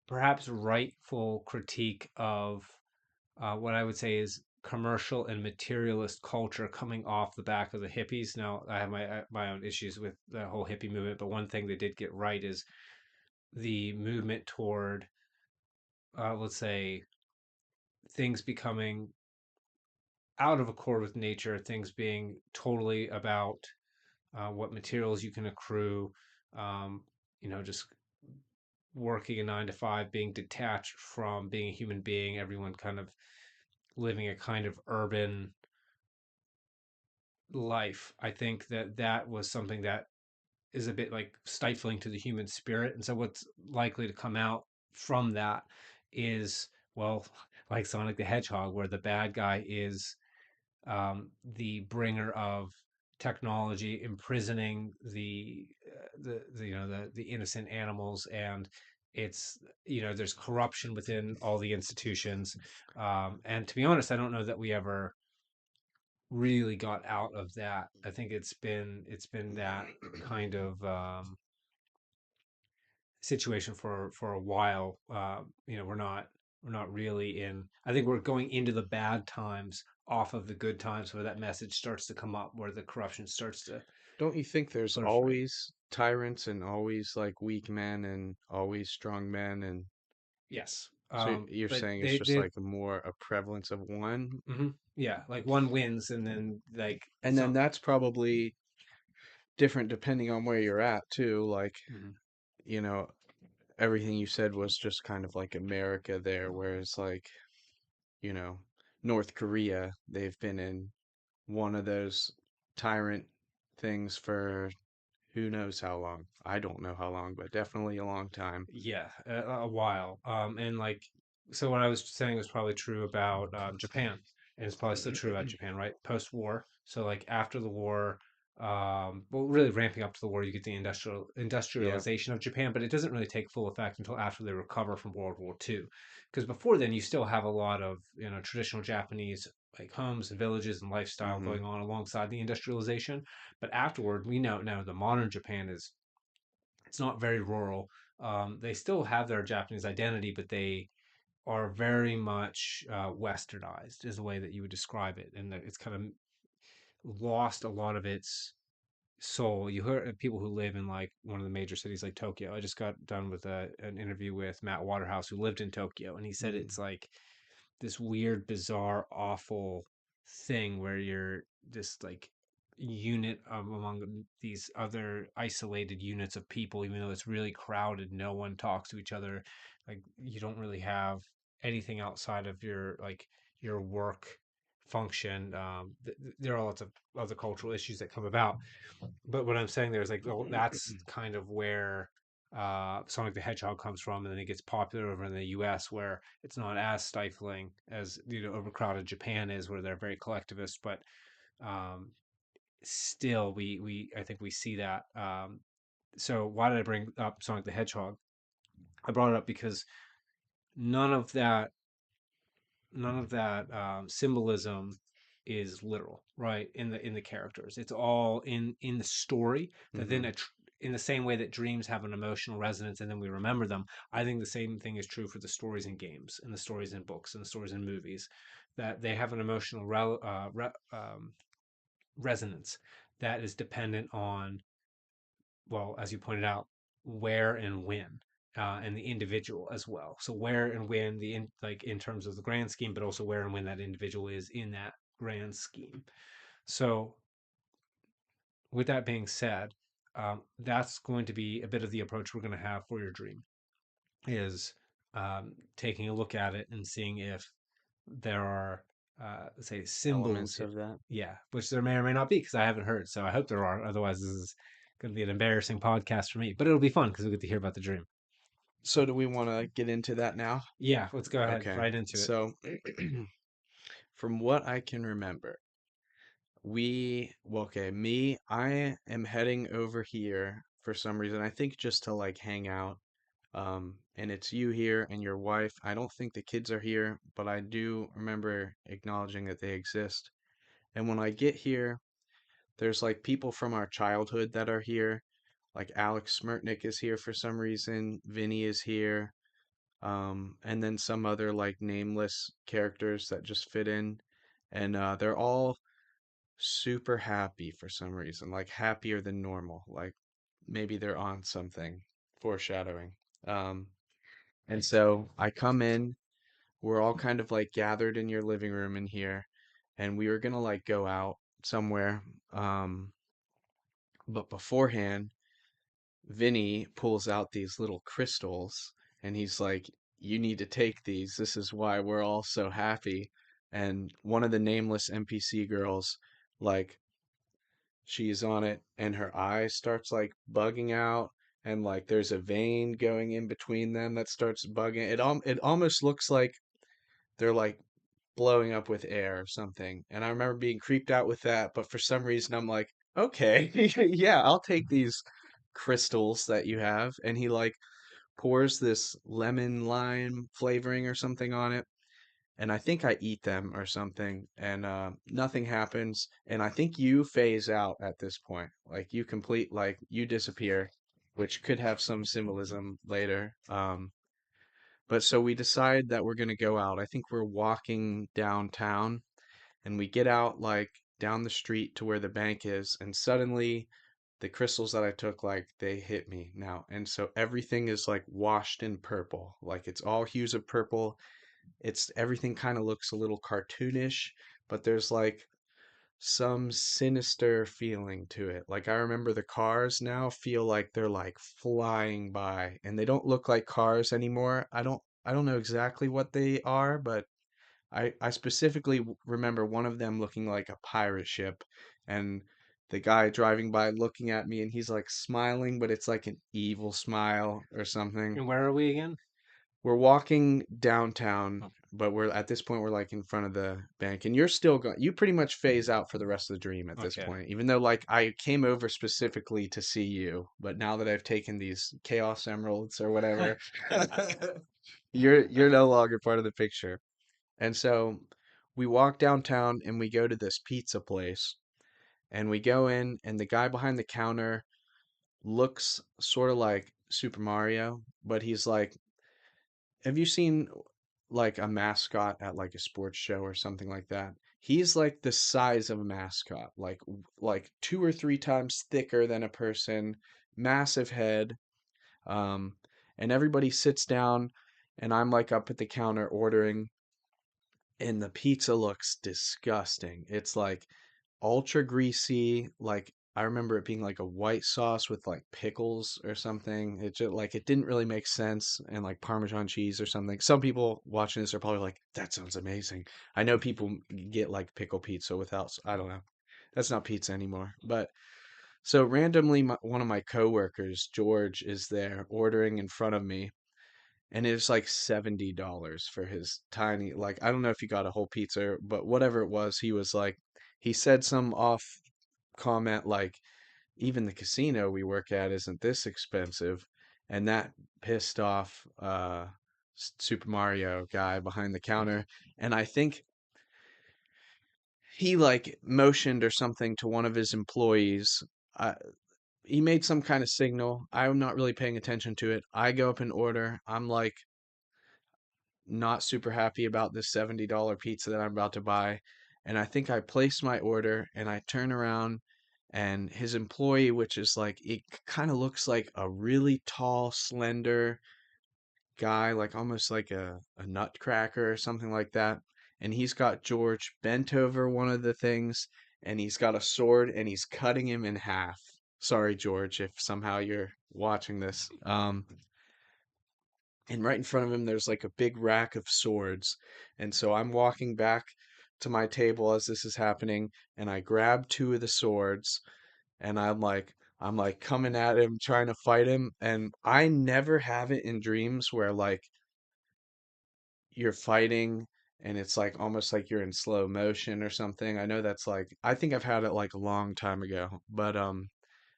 perhaps rightful critique of what I would say is commercial and materialist culture coming off the back of the hippies. Now, I have my own issues with the whole hippie movement, but one thing they did get right is the movement toward, let's say, things becoming out of accord with nature, things being totally about what materials you can accrue, um, just working a 9 to 5, being detached from being a human being, everyone kind of living a kind of urban life. I think that that was something that is a bit like stifling to the human spirit. And so, what's likely to come out from that is, well, like Sonic the Hedgehog, where the bad guy is the bringer of technology, imprisoning the innocent animals, and it's there's corruption within all the institutions. And to be honest, I don't know that we ever really got out of that. I think it's been that kind of situation for a while. We're not really in. I think we're going into the bad times off of the good times, where that message starts to come up, where the corruption starts to Don't you think there's proliferate. always tyrants and always like weak men and always strong men? And Yes, so you're but saying it's just they like more a prevalence of one? yeah, like one wins, and then like And then some. that's probably different depending on where you're at too. Like, Mhm. you know, everything you said was just kind of like America there, whereas like, you know, North Korea, they've been in one of those tyrant things for who knows how long. I don't know how long, but definitely a long time. Yeah, a while. And like, so what I was saying was probably true about Japan, and it's probably still true about Japan, right? Post-war. So like after the war, well, really ramping up to the war, you get the Yeah. industrialization of Japan, but it doesn't really take full effect until after they recover from World War II, because before then you still have a lot of traditional Japanese like homes and villages and lifestyle Mm-hmm. going on alongside the industrialization. But afterward, we know now the modern Japan is it's not very rural. They still have their Japanese identity, but they are very much westernized, is the way that you would describe it, and that it's kind of lost a lot of its soul. You hear people who live in like one of the major cities like Tokyo. I just got done with an interview with Matt Waterhouse, who lived in Tokyo, and he said Mm. it's like this weird, bizarre, awful thing where you're this like unit among these other isolated units of people, even though it's really crowded, no one talks to each other. Like you don't really have anything outside of your like your work function. There are lots of other cultural issues that come about, but what I'm saying there is like, well, that's kind of where Sonic the Hedgehog comes from, and then it gets popular over in the U.S., where it's not as stifling as overcrowded Japan is, where they're very collectivist. But um, still, we I think we see that. So why did I bring up Sonic the Hedgehog? I brought it up because none of that none of that symbolism is literal, right? In the characters, it's all in the story. That Mm-hmm. then in the same way that dreams have an emotional resonance and then we remember them, I think the same thing is true for the stories in games and the stories in books and the stories in movies. That they have an emotional resonance that is dependent on, well, as you pointed out, where and when, and the individual as well. So where and when like in terms of the grand scheme, but also where and when that individual is in that grand scheme. So with that being said, that's going to be a bit of the approach we're going to have for your dream is taking a look at it and seeing if there are, say, symbols. Elements of that. Yeah, which there may or may not be because I haven't heard. So I hope there are. Otherwise, this is going to be an embarrassing podcast for me. But it'll be fun because we'll get to hear about the dream. So do we want to get into that now? Yeah, let's go ahead Okay. right into it. So from what I can remember, well, okay, me, I am heading over here for some reason. I think just to like hang out. And it's you here and your wife. I don't think the kids are here, but I do remember acknowledging that they exist. And when I get here, there's like people from our childhood that are here. Like Alex Smirtnick is here for some reason. Vinny is here. And then some other like nameless characters that just fit in. And they're all super happy for some reason, like happier than normal. Like maybe they're on something, foreshadowing. Um, and so I come in, we're all kind of like gathered in your living room in here, and we were gonna like go out somewhere. Um, but beforehand, Vinny pulls out these little crystals and he's like, "You need to take these. This is why we're all so happy." And one of the nameless NPC girls, like, she's on it and her eye starts like bugging out and like there's a vein going in between them that starts bugging. It almost looks like they're like blowing up with air or something. And I remember being creeped out with that, but for some reason I'm like, okay, yeah, I'll take these crystals that you have. And he like pours this lemon lime flavoring or something on it. And I think I eat them or something, and nothing happens. And I think you phase out at this point, like you disappear, which could have some symbolism later. But so we decide that we're gonna go out. I think we're walking downtown, and we get out like down the street to where the bank is, and suddenly the crystals that I took, like they hit me now. And so everything is like washed in purple. Like it's all hues of purple. It's everything kind of looks a little cartoonish, but there's like some sinister feeling to it. Like I remember the cars now feel like they're like flying by and they don't look like cars anymore. I don't know exactly what they are, but I specifically remember one of them looking like a pirate ship and the guy driving by looking at me and he's like smiling, but it's like an evil smile or something. And where are we again? We're walking downtown, Okay. but we're at this point we're like in front of the bank, and you're still going. You pretty much phase out for the rest of the dream at this Okay. point, even though like I came over specifically to see you, but now that I've taken these Chaos Emeralds or whatever, you're no longer part of the picture. And so we walk downtown and we go to this pizza place, and we go in, and the guy behind the counter looks sort of like Super Mario, but he's like, have you seen like a mascot at like a sports show or something like that? He's like the size of a mascot, like two or three times thicker than a person, massive head. Um, and everybody sits down, and I'm like up at the counter ordering, and the pizza looks disgusting. It's like ultra greasy. Like I remember it being like a white sauce with like pickles or something. It just like it didn't really make sense, and like Parmesan cheese or something. Some people watching this are probably like, "That sounds amazing." I know people get like pickle pizza without. I don't know. That's not pizza anymore. But so randomly, one of my coworkers, George, is there ordering in front of me, and it's like $70 for his tiny, like I don't know if he got a whole pizza, but whatever it was, he was like, he said some off comment like, even the casino we work at isn't this expensive, and that pissed off Super Mario guy behind the counter, and I think he like motioned or something to one of his employees. uh, he made some kind of signal. I'm not really paying attention to it. I go up and order. I'm like not super happy about this $70 pizza that I'm about to buy. And I think I place my order and I turn around, and his employee, which is like, it kind of looks like a really tall, slender guy, like almost like a nutcracker or something like that. And he's got George bent over one of the things, and he's got a sword and he's cutting him in half. Sorry, George, if somehow you're watching this. And right in front of him there's like a big rack of swords, and so I'm walking back to my table as this is happening, and I grab two of the swords, and I'm like coming at him trying to fight him, and I never have it in dreams where like you're fighting and it's like almost like you're in slow motion or something. I know that's like I think I've had it like a long time ago, but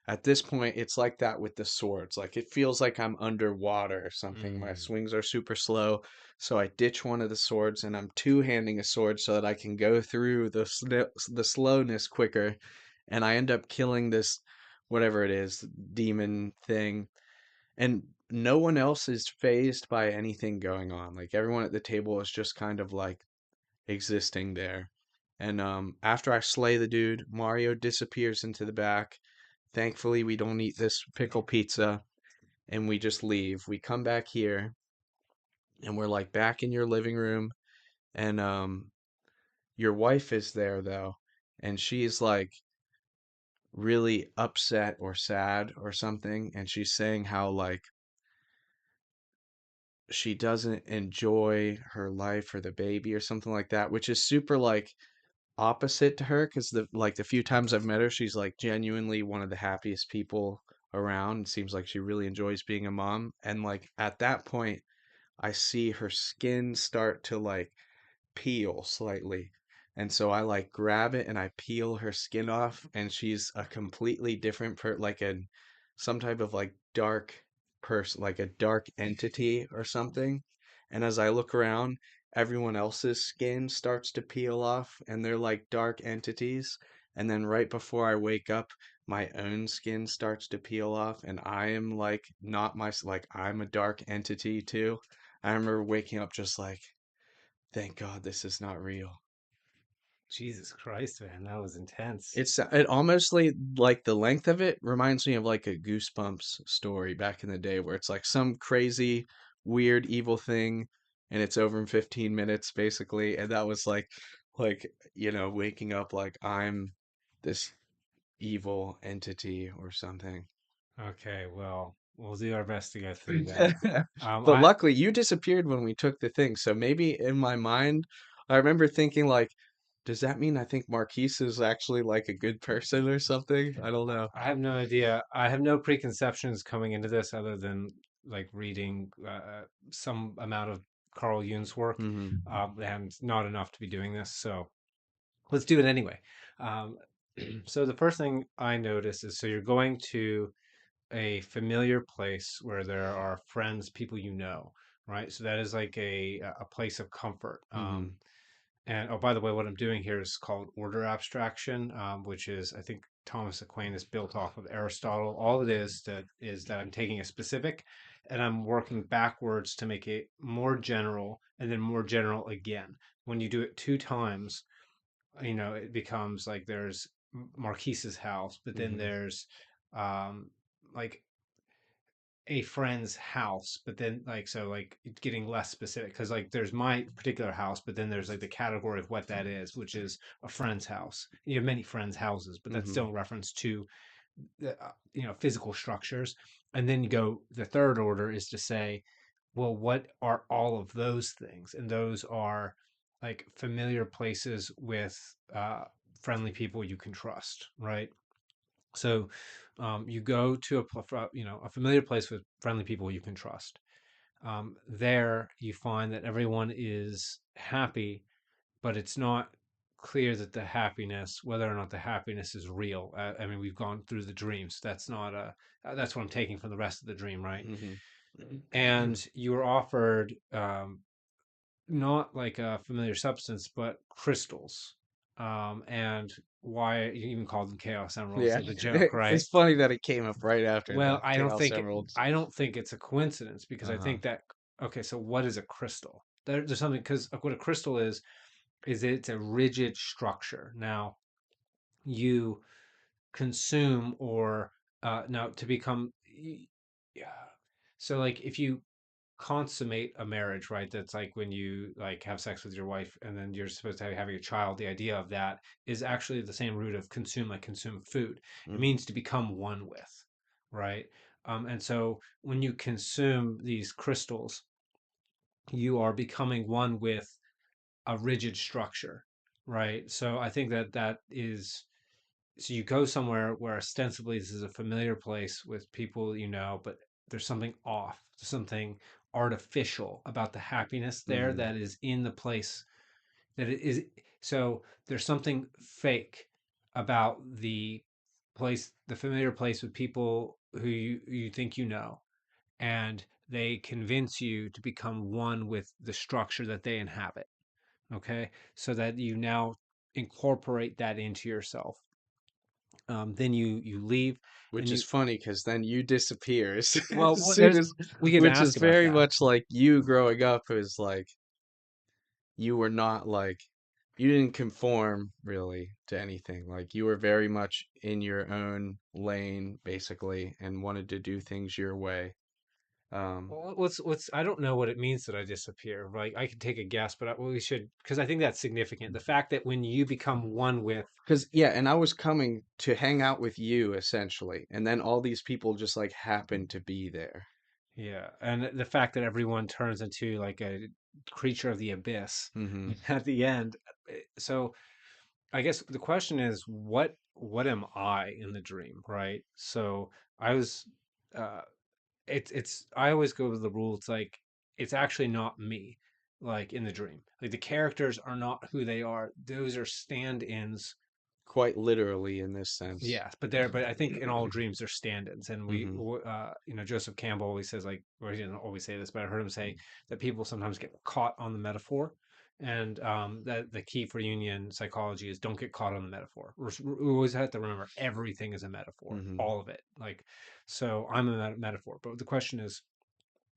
at this point it's like that with the swords. Like it feels like I'm underwater or something. My Mm. swings are super slow, so I ditch one of the swords and I'm two-handing a sword so that I can go through the slowness quicker, and I end up killing this whatever it is, demon thing, and no one else is phased by anything going on. Like everyone at the table is just kind of like existing there. And after I slay the dude, Mario disappears into the back. Thankfully, we don't eat this pickle pizza and we just leave. We come back here and we're like back in your living room, and your wife is there though, and she's like really upset or sad or something, and she's saying how like she doesn't enjoy her life or the baby or something like that, which is super like opposite to her because the few times I've met her, she's like genuinely one of the happiest people around. It seems like she really enjoys being a mom. And like at that point, I see her skin start to like peel slightly. And so I like grab it and I peel her skin off, and she's a completely different like a some type of like dark person, like a dark entity or something. And as I look around, everyone else's skin starts to peel off and they're like dark entities. And then right before I wake up, my own skin starts to peel off and I am like not like I'm a dark entity too. I remember waking up just like, thank God this is not real. Jesus Christ, man, that was intense. It almost like the length of it reminds me of like a Goosebumps story back in the day where it's like some crazy, weird, evil thing and it's over in 15 minutes basically. And that was like, waking up like I'm this evil entity or something. Okay, well, we'll do our best to go through that. But I luckily, you disappeared when we took the thing. So maybe in my mind, I remember thinking like, does that mean I think Marquise is actually like a good person or something? I don't know. I have no idea. I have no preconceptions coming into this other than like reading some amount of Carl Jung's work, Hmm. and not enough to be doing this. So let's do it anyway. Um, so the first thing I notice is so you're going to a familiar place where there are friends, people you know, right? So that is like a place of comfort. Hmm. And oh, by the way, what I'm doing here is called order abstraction, which is, I think Thomas Aquinas built off of Aristotle. All it is that I'm taking a specific and I'm working backwards to make it more general and then more general again. When you do it two times, it becomes like there's Marquise's house, but then Hmm. there's um, like a friend's house, but then like so like getting less specific because like there's my particular house, but then there's like the category of what that is, which is a friend's house. You have many friends' houses, but that's still Hmm. a reference to the physical structures. And then you go the third order is to say, well, what are all of those things? And those are like familiar places with friendly people you can trust, right? So you go to a familiar place with friendly people you can trust. There you find that everyone is happy, but it's not clear that the happiness, whether or not the happiness is real. I mean, we've gone through the dreams. That's not a. That's what I'm taking from the rest of the dream, right? Hmm. And you were offered not like a familiar substance, but crystals. And why you even called them Chaos Emeralds, Yeah. like the joke, right? It's funny that it came up right after Well, the Chaos Emeralds. I don't think it's a coincidence because I Uh-huh. think that okay, so what is a crystal? There's something because what a crystal is it's a rigid structure. Now you consume or now to become yeah. So like if you consummate a marriage, right? That's like when you like have sex with your wife and then you're supposed to have having a child. The idea of that is actually the same root of consume, like consume food. It Hmm. means to become one with, right? And so when you consume these crystals, you are becoming one with a rigid structure, right? So I think that that is so you go somewhere where ostensibly this is a familiar place with people you know, but there's something off, something artificial about the happiness there Hmm. that is in the place that it is. So there's something fake about the familiar place with people who you think you know, and they convince you to become one with the structure that they inhabit. Okay, so that you now incorporate that into yourself. Then you leave, Which and is you funny because then you disappear as well, as soon there's as, we can which is ask about very that. much like you growing up is like you were not like you didn't conform really to anything. Like you were very much in your own lane basically and wanted to do things your way. Um, Well, what's I don't know what it means that I disappear. Like I could take a guess, but we should because I think that's significant. The fact that when you become one with, Because yeah, and I was coming to hang out with you essentially, and then all these people just like happened to be there. yeah, and the fact that everyone turns into like a creature of the abyss Hmm. at the end. So I guess the question is, what am I in the dream, right? So I was, uh, it's I always go with the rule. It's like it's actually not me, like in the dream. Like the characters are not who they are. Those are stand-ins. Quite literally in this sense. Yeah, but I think in all dreams they're stand-ins, and Hmm. Joseph Campbell always says like, or he didn't always say this, but I heard him say that people sometimes get caught on the metaphor, and that the key for Jungian psychology is don't get caught on the metaphor. We always have to remember everything is a metaphor, Hmm. all of it. Like, so I'm a metaphor, but the question is,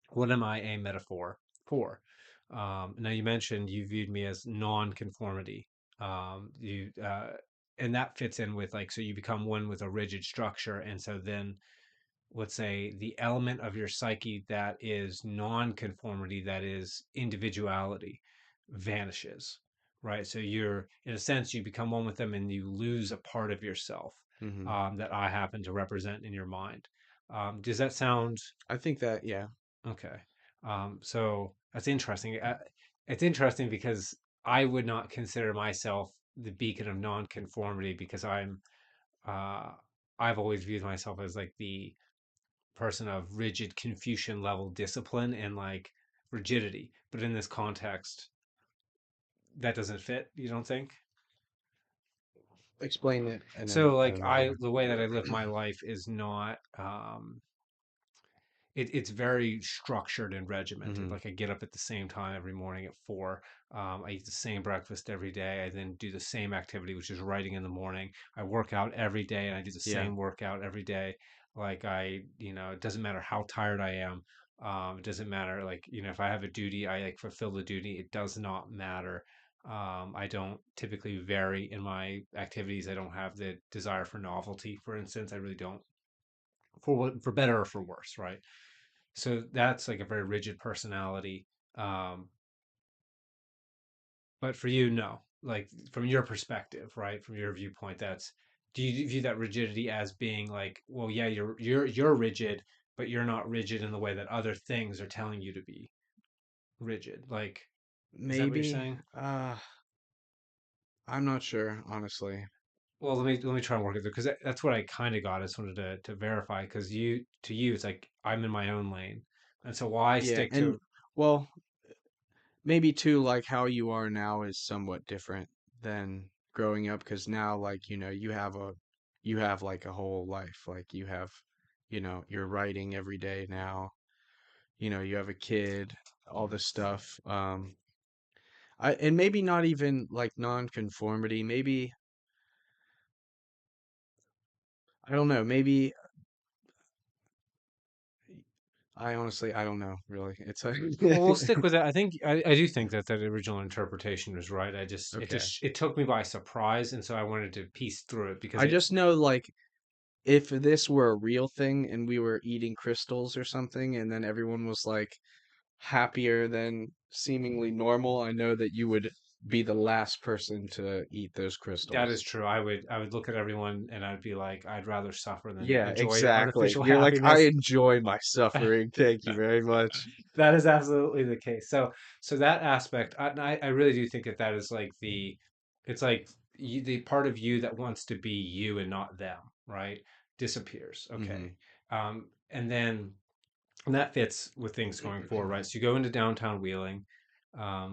what am I a metaphor for? Now you mentioned you viewed me as non-conformity. You and that fits in with like so you become one with a rigid structure, and so then let's say the element of your psyche that is non-conformity, that is individuality, vanishes. Right, so you're in a sense you become one with them, and you lose a part of yourself Hmm. that I happen to represent in your mind. Does that sound I think that, yeah, Okay. So that's interesting. It's interesting because I would not consider myself the beacon of nonconformity because uh, I've always viewed myself as like the person of rigid Confucian level discipline and like rigidity. But in this context, that doesn't fit, you don't think? explain it in So like another way. the way that I live my life is not, it's very structured and regimented. Hmm. Like I get up at the same time every morning at 4. I eat the same breakfast every day. I then do the same activity, which is writing in the morning. I work out every day, and I do the Yeah, same workout every day. Like it doesn't matter how tired I am. It doesn't matter. Like, if I have a duty, I like fulfill the duty. It does not matter. I don't typically vary in my activities. I don't have the desire for novelty, for instance. I really don't, for better or for worse, right? So that's like a very rigid personality. Um, but for you, no. Like from your perspective, right? From your viewpoint, do you view that rigidity as being like, well, yeah, you're rigid, but you're not rigid in the way that other things are telling you to be rigid. Like, is that what you're maybe. saying? I'm not sure, honestly. Well, let me try and work it through because that's what I kind of got. I just wanted to verify because to you it's like I'm in my own lane, and so why Yeah, stick and to well, maybe too, like how you are now is somewhat different than growing up because now, like, you have like a whole life. Like you have, you're writing every day now. You have a kid, all this stuff. And maybe not even like non-conformity. Maybe I don't know. Maybe I don't know really. It's a Well, we'll stick with that. I do think that that original interpretation was right. okay. It took me by surprise, and so I wanted to piece through it because I it just know like if this were a real thing and we were eating crystals or something, and then everyone was like happier than seemingly normal, I know that you would be the last person to eat those that is crystals. true. I would look at everyone and I'd be like, I'd rather suffer than Yeah, enjoy exactly. artificial You're like, I happiness. enjoy my suffering. Thank you very much. That is absolutely the case. So that aspect, I really do think that that is like it's like the part of you that wants to be you and not them, right? Disappears. Hmm. Okay. And then and that fits with things going forward, right? So you go into downtown Wheeling,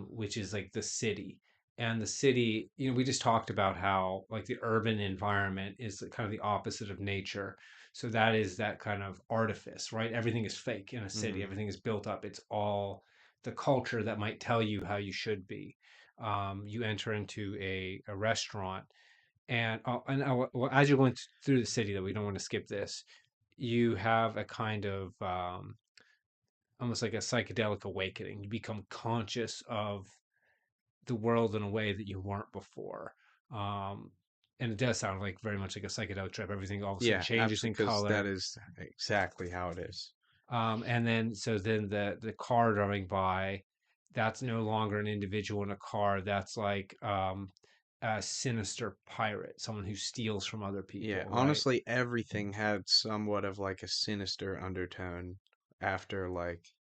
which is like the city. and the city, we just talked about how like the urban environment is kind of the opposite of nature. So that is that kind of artifice, right? Everything is fake in a city. Hmm. Everything is built up. It's all the culture that might tell you how you should be. You enter into a restaurant, well, as you're going through the city, though, we don't want to skip this. You have a kind of almost like a psychedelic awakening. You become conscious of the world in a way that you weren't before. Um, and it does sound like very much like a psychedelic trip. Everything all of a sudden Yeah, changes absolutely, in because that color. is exactly how it is. And then so then the car driving by, that's no longer an individual in a car. That's like a sinister pirate, someone who steals from other Yeah, people, right? honestly, everything had somewhat of like a sinister undertone after like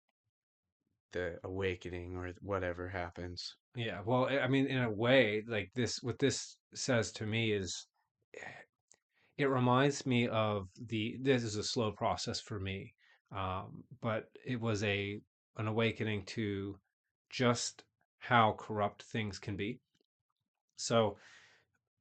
the awakening or whatever happens. Yeah. Well, I mean, in a way, like this, what this says to me is it reminds me of this is a slow process for me, but it was an awakening to just how corrupt things can be. So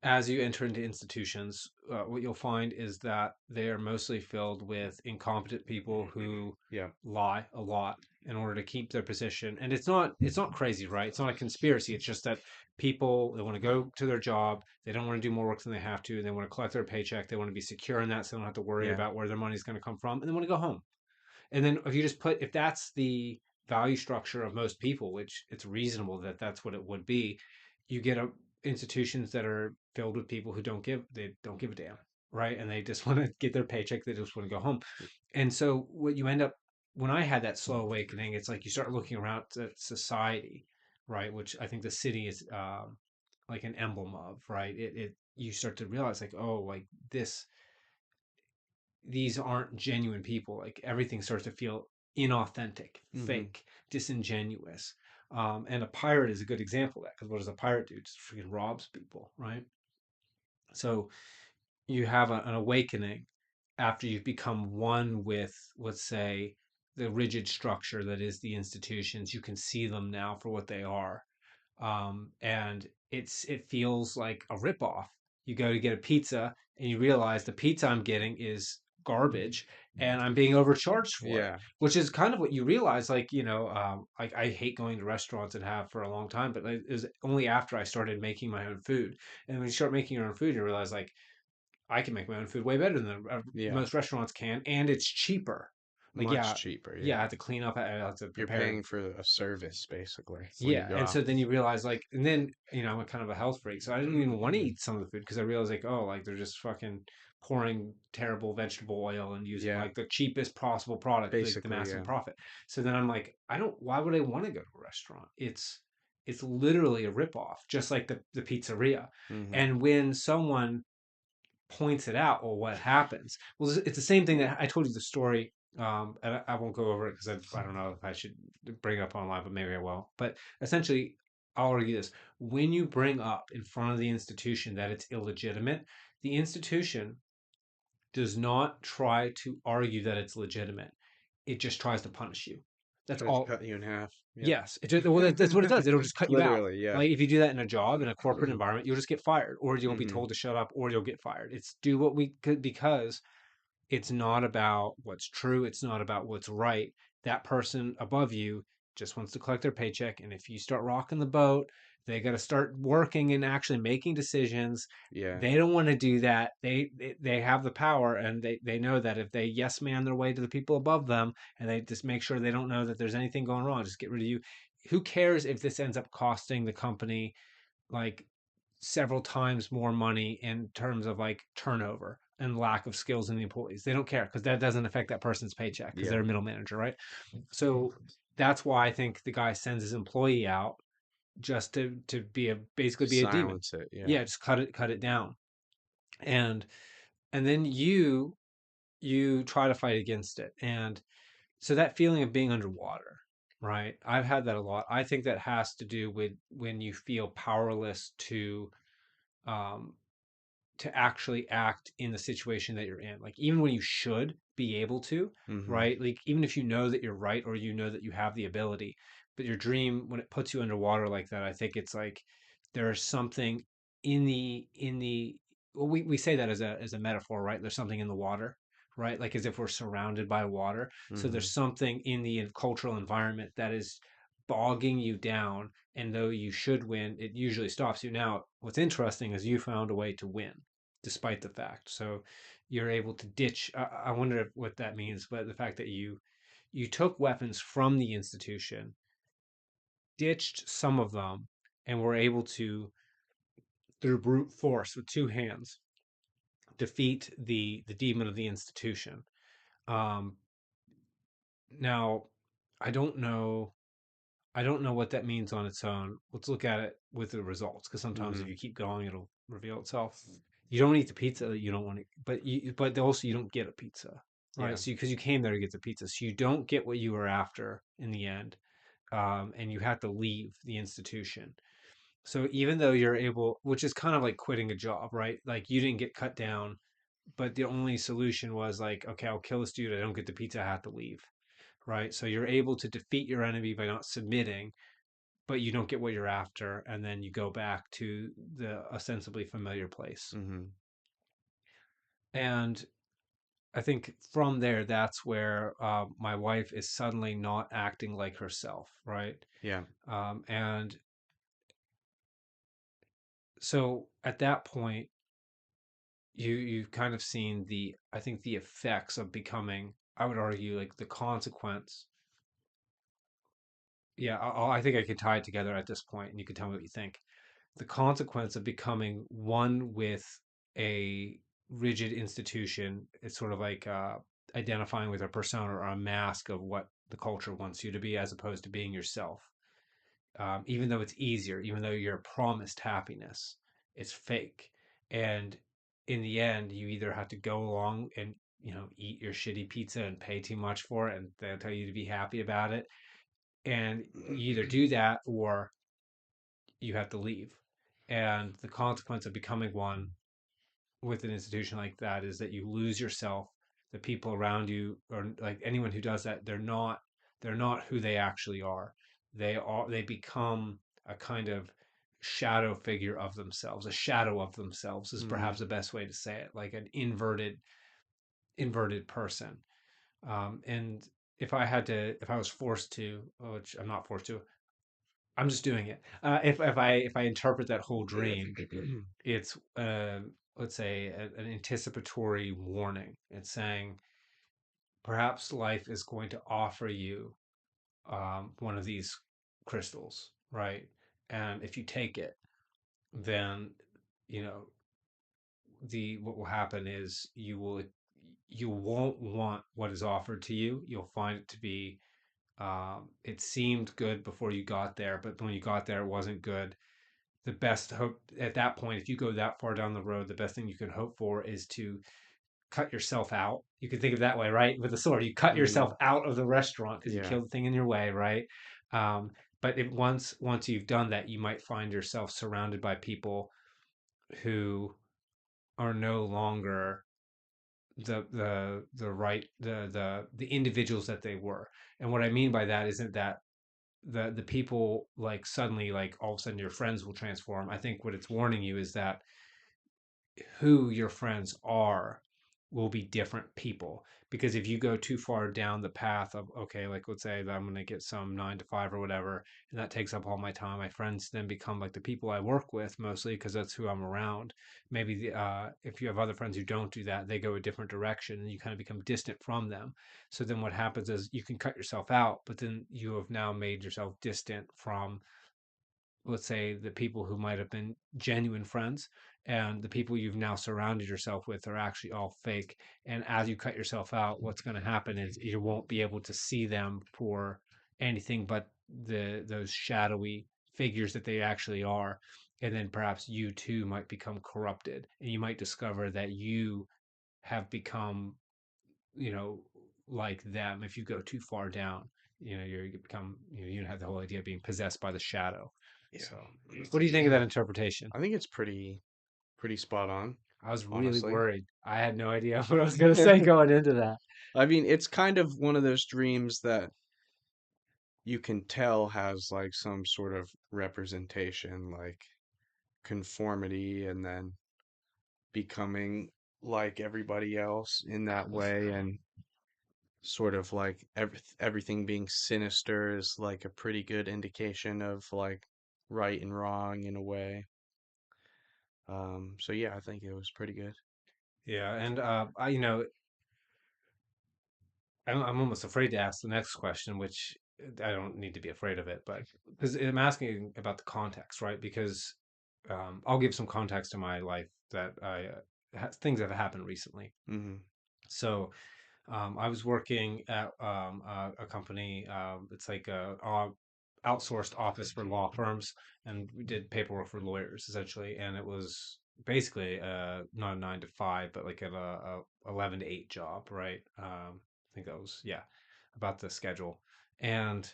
as you enter into institutions, what you'll find is that they are mostly filled with incompetent people who Yeah, lie a lot in order to keep their position. And it's not crazy, right? It's not a conspiracy. It's just that people, they want to go to their job, they don't want to do more work than they have to, they want to collect their paycheck, they want to be secure in that, so they don't have to worry yeah. about where their money's going to come from, and they want to go home. And then if that's the value structure of most people, which it's reasonable that that's what it would be, you get institutions that are filled with people who don't give a damn, right? And they just want to get their paycheck, they just want to go home. And so what you end up when I had that slow awakening, it's like you start looking around at society, right? Which I think the city is like an emblem of, right? It you start to realize like, oh, like these aren't genuine people. Like everything starts to feel inauthentic, Hmm. fake, disingenuous. And a pirate is a good example of that because what does a pirate do? Just freaking robs people, right? So you have an awakening after you've become one with, let's say, the rigid structure that is the institutions. You can see them now for what they are, and it feels like a ripoff. You go to get a pizza and you realize the pizza I'm getting is garbage and I'm being overcharged for it, Yeah. which is kind of what you realize. Like like I hate going to restaurants and have for a long time, but it was only after I started making my own food. And when you start making your own food, you realize like I can make my own food way better than Yeah. most restaurants can, and it's cheaper. Like Much cheaper, yeah, I yeah. have to clean up, I have to You're prepare. paying for a service basically when you Yeah, go and out. so then you realize like, and then I'm a kind of a health freak, so I didn't even want to eat some of the food because I realized like, oh, like they're just fucking pouring terrible vegetable oil and using Yeah, like the cheapest possible product, like the basically, massive yeah. profit. So then I'm like, I don't. Why would I want to go to a restaurant? It's literally a ripoff, just like the pizzeria. Hmm. And when someone points it out, well, what happens? Well, it's the same thing that I told you the story. And I won't go over it because I don't know if I should bring it up online, but maybe I will. But essentially, I'll argue this: when you bring up in front of the institution that it's illegitimate, the institution does not try to argue that it's legitimate. It just tries to punish you. That's Tries to all. cut you in half. Yep. Yes, well, that's what it does. It'll just cut you out. Literally, yeah. Like if you do that in a job in a corporate environment, you'll just get fired, or you'll be Hmm. told to shut up, or you'll get fired. It's do what we could because it's not about what's true. It's not about what's right. That person above you just wants to collect their paycheck. And if you start rocking the boat, they got to start working and actually making decisions. Yeah, They don't want to do that. They have the power, and they know that if they yes man their way to the people above them, and they just make sure they don't know that there's anything going wrong, just get rid of you. Who cares if this ends up costing the company like several times more money in terms of like turnover and lack of skills in the employees? They don't care because that doesn't affect that person's paycheck because yeah. they're a middle manager, right? So that's why I think the guy sends his employee out just to basically be a demon. Silence it, yeah. Yeah, just cut it down. And then you try to fight against it. And so that feeling of being underwater, right? I've had that a lot. I think that has to do with when you feel powerless um to actually act in the situation that you're in. Like even when you should be able to, Hmm. right? Like even if you know that you're right or you know that you have the ability, but your dream when it puts you underwater like that, I think it's like there's something in the well, we say that as a metaphor, right? There's something in the water, right? Like as if we're surrounded by water. So Mm-hmm. there's something in the cultural environment that is bogging you down, and though you should win, it usually stops you. Now, what's interesting is you found a way to win despite the fact. So you're able to ditch. I wonder what that means, but the fact that you took weapons from the institution, ditched some of them, and were able to, through brute force with two hands, defeat the demon of the institution. Um, now, I don't know. I don't know what that means on its own. Let's look at it with the results, because sometimes Mm-hmm. if you keep going, it'll reveal itself. You don't eat the pizza that you don't want to, but also you don't get a pizza, right? Yeah. So because you came there to get the pizza, so you don't get what you were after in the end, and you have to leave the institution. So even though you're able, which is kind of like quitting a job, right? Like you didn't get cut down, but the only solution was like, okay, I'll kill this dude. I don't get the pizza. I have to leave, right? So you're able to defeat your enemy by not submitting, but you don't get what you're after, and then you go back to the ostensibly familiar place. Mm-hmm. And I think from there, that's where my wife is suddenly not acting like herself, right? Yeah. And so at that point, you've kind of seen the, I think, the effects of becoming, I would argue, like the consequence. Yeah, I think I could tie it together at this point, and you can tell me what you think. The consequence of becoming one with a rigid institution, it's sort of like identifying with a persona or a mask of what the culture wants you to be, as opposed to being yourself. Even though it's easier, even though you're promised happiness, it's fake. And in the end, you either have to go along and, eat your shitty pizza and pay too much for it, and they'll tell you to be happy about it. And you either do that or you have to leave. And the consequence of becoming one with an institution like that is that you lose yourself. The people around you, or like anyone who does that, they're not who they actually are. They become a kind of shadow figure of themselves. A shadow of themselves is Mm-hmm. perhaps the best way to say it, like an inverted person. And if I was forced to, which I'm not forced to, I'm just doing it. If I interpret that whole dream, it's let's say an anticipatory warning. It's saying perhaps life is going to offer you one of these crystals, right? And if you take it, then you know the what will happen is you won't want what is offered to you. You'll find it to be it seemed good before you got there, but when you got there, it wasn't good. The best hope at that point, if you go that far down the road, the best thing you can hope for is to cut yourself out. You can think of it that way, right? With a sword, you cut Mm-hmm. yourself out of the restaurant because you Yeah. killed the thing in your way, right? Um, but once you've done that, you might find yourself surrounded by people who are no longer the right the individuals that they were. And what I mean by that isn't that the people like suddenly, like all of a sudden your friends will transform. I think what it's warning you is that who your friends are will be different people, because if you go too far down the path of, okay, like let's say that I'm going to get some 9 to 5 or whatever, and that takes up all my time, my friends then become like the people I work with mostly because that's who I'm around. Maybe if you have other friends who don't do that, they go a different direction and you kind of become distant from them. So then what happens is you can cut yourself out, but then you have now made yourself distant from, let's say, the people who might have been genuine friends, and the people you've now surrounded yourself with are actually all fake. And as you cut yourself out, what's going to happen is you won't be able to see them for anything but those shadowy figures that they actually are. And then perhaps you too might become corrupted, and you might discover that you have become, you know, like them if you go too far down. You become, you have the whole idea of being possessed by the shadow. Yeah. So, what do you think of that interpretation? I think it's pretty spot on, I was really honestly. worried. I had no idea what I was going to say going into that. I mean, it's kind of one of those dreams that you can tell has like some sort of representation, like conformity and then becoming like everybody else in that way, and sort of like everything being sinister is like a pretty good indication of like right and wrong in a way. So yeah, I think it was pretty good. Yeah, and I'm almost afraid to ask the next question, which I don't need to be afraid of it, but because I'm asking about the context, right? Because I'll give some context to my life that things that have happened recently. Hmm. So I was working at a company. It's like a outsourced office for law firms, and we did paperwork for lawyers essentially. And it was basically not a 9 to 5, but like a 11 to 8 job, right? I think that was, yeah, about the schedule, and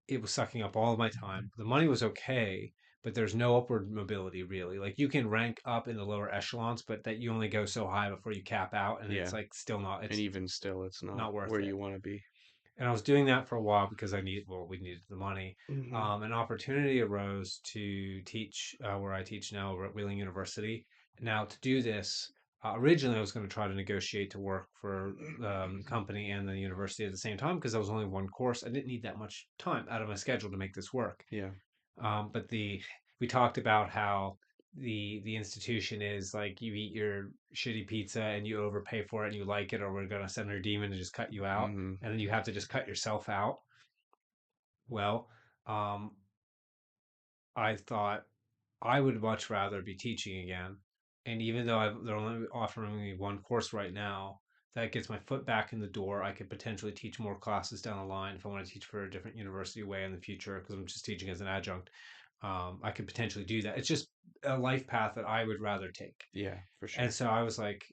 it was sucking up all of my time. The money was okay, but there's no upward mobility really. Like you can rank up in the lower echelons, but that you only go so high before you cap out, and it's Yeah, like still not. and It's even still, it's not not worth where it. you want to be. And I was doing that for a while because we needed the money. Hmm. An opportunity arose to teach where I teach now over at Wheeling University. Now, to do this, originally I was going to try to negotiate to work for the company and the university at the same time because I was only one course. I didn't need that much time out of my schedule to make this work. Yeah. But we talked about how the institution is like you eat your shitty pizza and you overpay for it and you like it, or we're gonna send our demon to just cut you out, Hmm. and then you have to just cut yourself out. Well, um, I thought I would much rather be teaching again, and even though they're only offering me one course right now, that gets my foot back in the door. I could potentially teach more classes down the line if I want to teach for a different university way in the future because I'm just teaching as an adjunct. I could potentially do that. It's just a life path that I would rather take. Yeah, for And sure. so I was like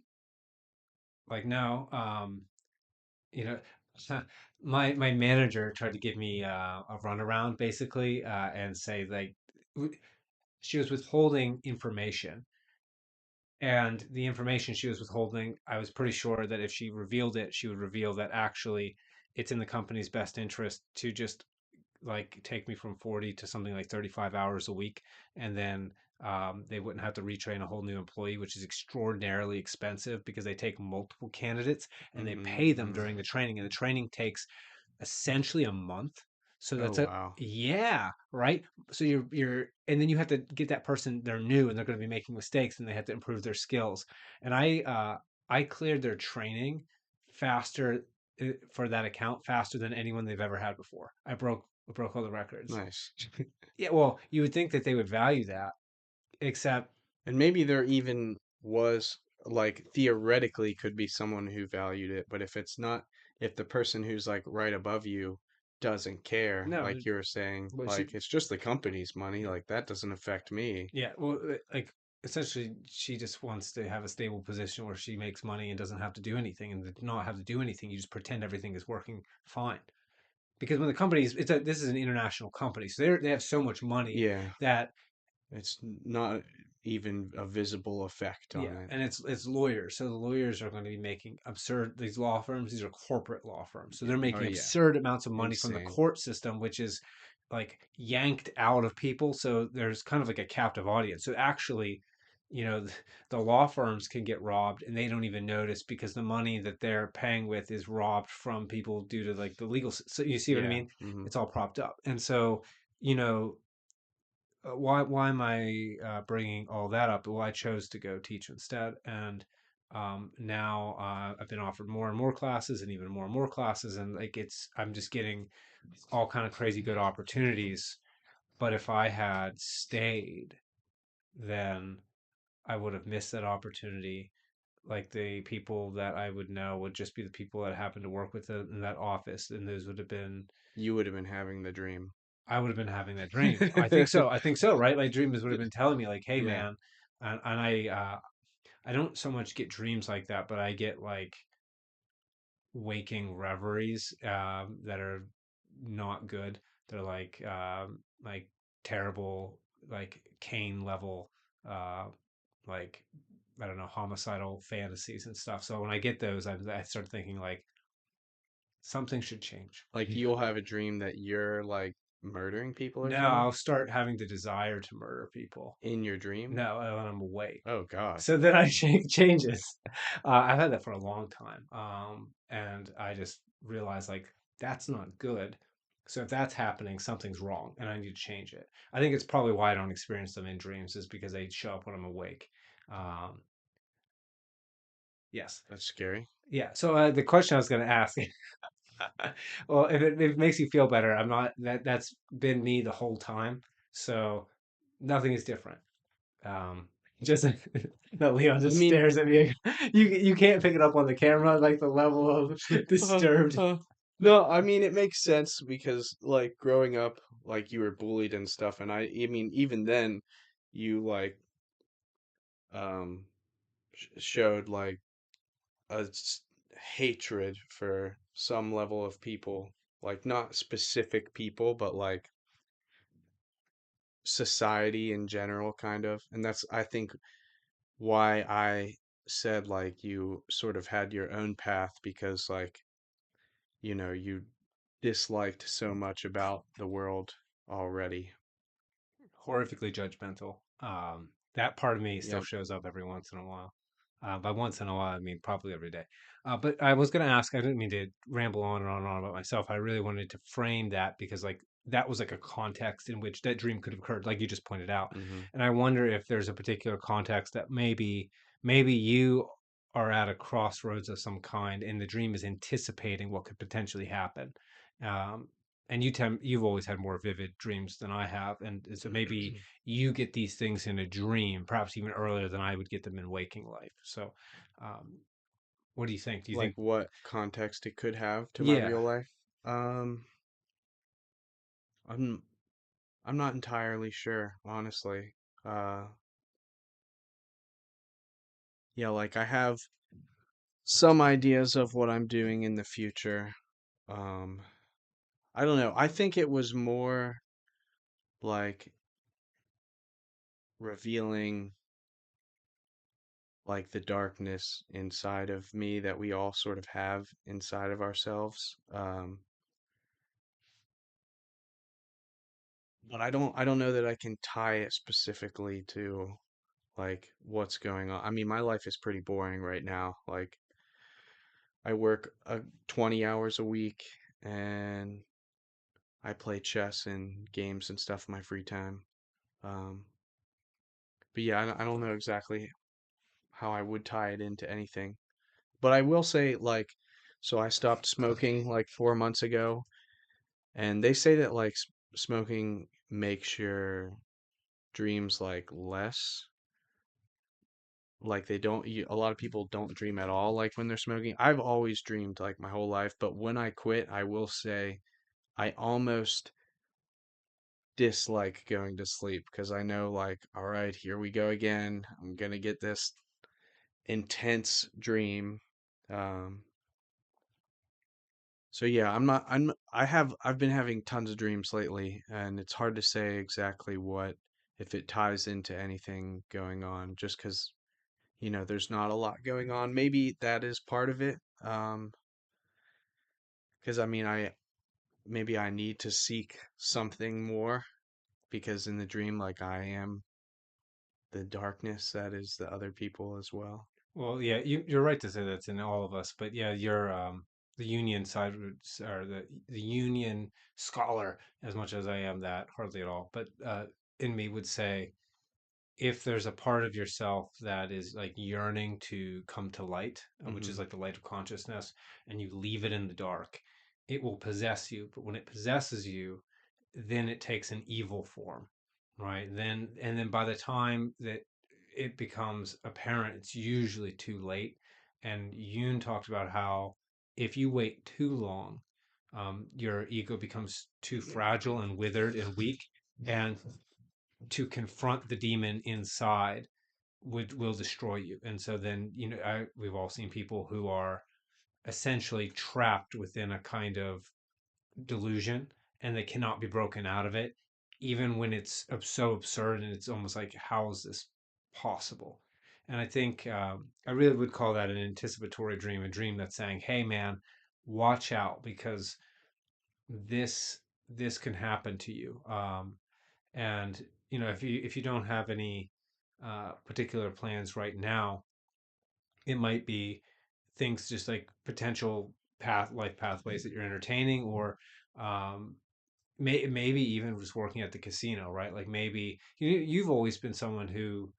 no, you know, my manager tried to give me a runaround basically, and say like she was withholding information, and the information she was withholding, I was pretty sure that if she revealed it, she would reveal that actually it's in the company's best interest to just like take me from 40 to something like 35 hours a week, and then they wouldn't have to retrain a whole new employee, which is extraordinarily expensive because they take multiple candidates and they Hmm. pay them Hmm. during the training, and the training takes essentially a month. So Oh that's a, wow. yeah, right. So you're and then you have to get that person, they're new and they're going to be making mistakes and they have to improve their skills. And I cleared their training faster for that account faster than anyone they've ever had before. I broke all the records. Nice. Yeah, well, you would think that they would value that, except And maybe there even was, like, theoretically could be someone who valued it, but if it's not, if the person who's like right above you doesn't care, no. like you were saying, Well, she, like it's just the company's money, yeah, like that doesn't affect me. yeah. Well, like essentially, she just wants to have a stable position where she makes money and doesn't have to do anything, and to not have to do anything, you just pretend everything is working fine. Because when the company's, this is an international company, so they have so much money Yeah, that, it's not even a visible effect on yeah, it. and it's lawyers. So the lawyers are going to be making absurd, these law firms, these are corporate law firms. So they're Oh making yeah, absurd amounts of money from the insane. court system, which is like yanked out of people. So there's kind of like a captive audience. So actually, the law firms can get robbed and they don't even notice because the money that they're paying with is robbed from people due to like the legal. So you see what I Yeah. mean? Hmm. It's all propped up. And so, you know, why am I bringing all that up? Well, I chose to go teach instead, and now I've been offered more and more classes, and even more and more classes, and like I'm just getting all kind of crazy good opportunities. But if I had stayed, then I would have missed that opportunity. Like the people that I would know would just be the people that happen to work with in that office, and those would have been You would have been having the dream. I would have been having that dream. I think so. I think so, right? My dreams would have been telling me like, "Hey, Yeah. man," and I don't so much get dreams like that, but I get like waking reveries that are not good. They're like terrible, like Cain level, uh, like I don't know, homicidal fantasies and stuff. So when I get those, I start thinking like something should change. Like you'll have a dream that you're like murdering people or No, something I'll start having the desire to murder people. in your dream? No, when I'm awake. Oh God. So then I changes. I've had that for a long time, and I just realized like that's not good. So if that's happening, something's wrong, and I need to change it. I think it's probably why I don't experience them in dreams, is because they show up when I'm awake. Um, yes, That's scary. yeah. So the question I was going to ask, well, if it makes you feel better, I'm not that's been me the whole time. So nothing is different. Um, just that Leon I just mean, stares at me. You can't pick it up on the camera, like the level of uh, disturbed. uh, no, I mean it makes sense because like growing up, like you were bullied and stuff, and I mean even then, you like um showed like a hatred for some level of people, like not specific people, but like society in general, kind of. And that's, I think, why I said like you sort of had your own path because like, you disliked so much about the world already. Horrifically judgmental. That part of me still Yep. shows up every once in a while. By once in a while, I mean probably every day. But I was going to ask, I didn't mean to ramble on and on and on about myself. I really wanted to frame that because, like, that was like a context in which that dream could have occurred, like you just pointed out. Hmm. And I wonder if there's a particular context that maybe you are at a crossroads of some kind, and the dream is anticipating what could potentially happen. Um, and you've always had more vivid dreams than I have, and so maybe you get these things in a dream, perhaps even earlier than I would get them in waking life. So, um, what do you think? Do you Like think, what context it could have to my yeah, real life. Um, I'm I'm not entirely sure, honestly. Uh, yeah, like I have some ideas of what I'm doing in the future. Um, I don't know. I think it was more like revealing like the darkness inside of me that we all sort of have inside of ourselves. But I don't know that I can tie it specifically to like what's going on. I mean, my life is pretty boring right now. Like I work 20 hours a week and I play chess and games and stuff in my free time. Um, but yeah, I don't know exactly how I would tie it into anything. But I will say, like, so I stopped smoking like 4 months ago, and they say that like smoking makes your dreams like less. Like they don't, a lot of people don't dream at all like when they're smoking. I've always dreamed like my whole life, but when I quit, I will say I almost dislike going to sleep because I know like, all right, here we go again. I'm gonna get this intense dream. Um, so yeah, I've been having tons of dreams lately, and it's hard to say exactly what if it ties into anything going on, just because, there's not a lot going on. Maybe that is part of it. Because I mean, maybe I need to seek something more because in the dream, like I am the darkness that is the other people as well. well, yeah, you're right to say that's in all of us, but yeah, you're the union side or the union scholar as much as I am that, hardly at all. But in me would say if there's a part of yourself that is like yearning to come to light, which is Hmm. like the light of consciousness, and you leave it in the dark, it will possess you. But when it possesses you, then it takes an evil form, right? And then by the time that it becomes apparent, it's usually too late. And Yoon talked about how if you wait too long, your ego becomes too fragile and withered and weak. And to confront the demon inside will destroy you. And so then we've all seen people who are essentially trapped within a kind of delusion, and they cannot be broken out of it, even when it's so absurd and it's almost like, how is this possible? And I think I really would call that an anticipatory dream, a dream that's saying, hey man, watch out, because this this can happen to you. And if you don't have any particular plans right now, it might be things just like potential life pathways that you're entertaining, or um, maybe even just working at the casino, right? Like maybe you've always been someone who,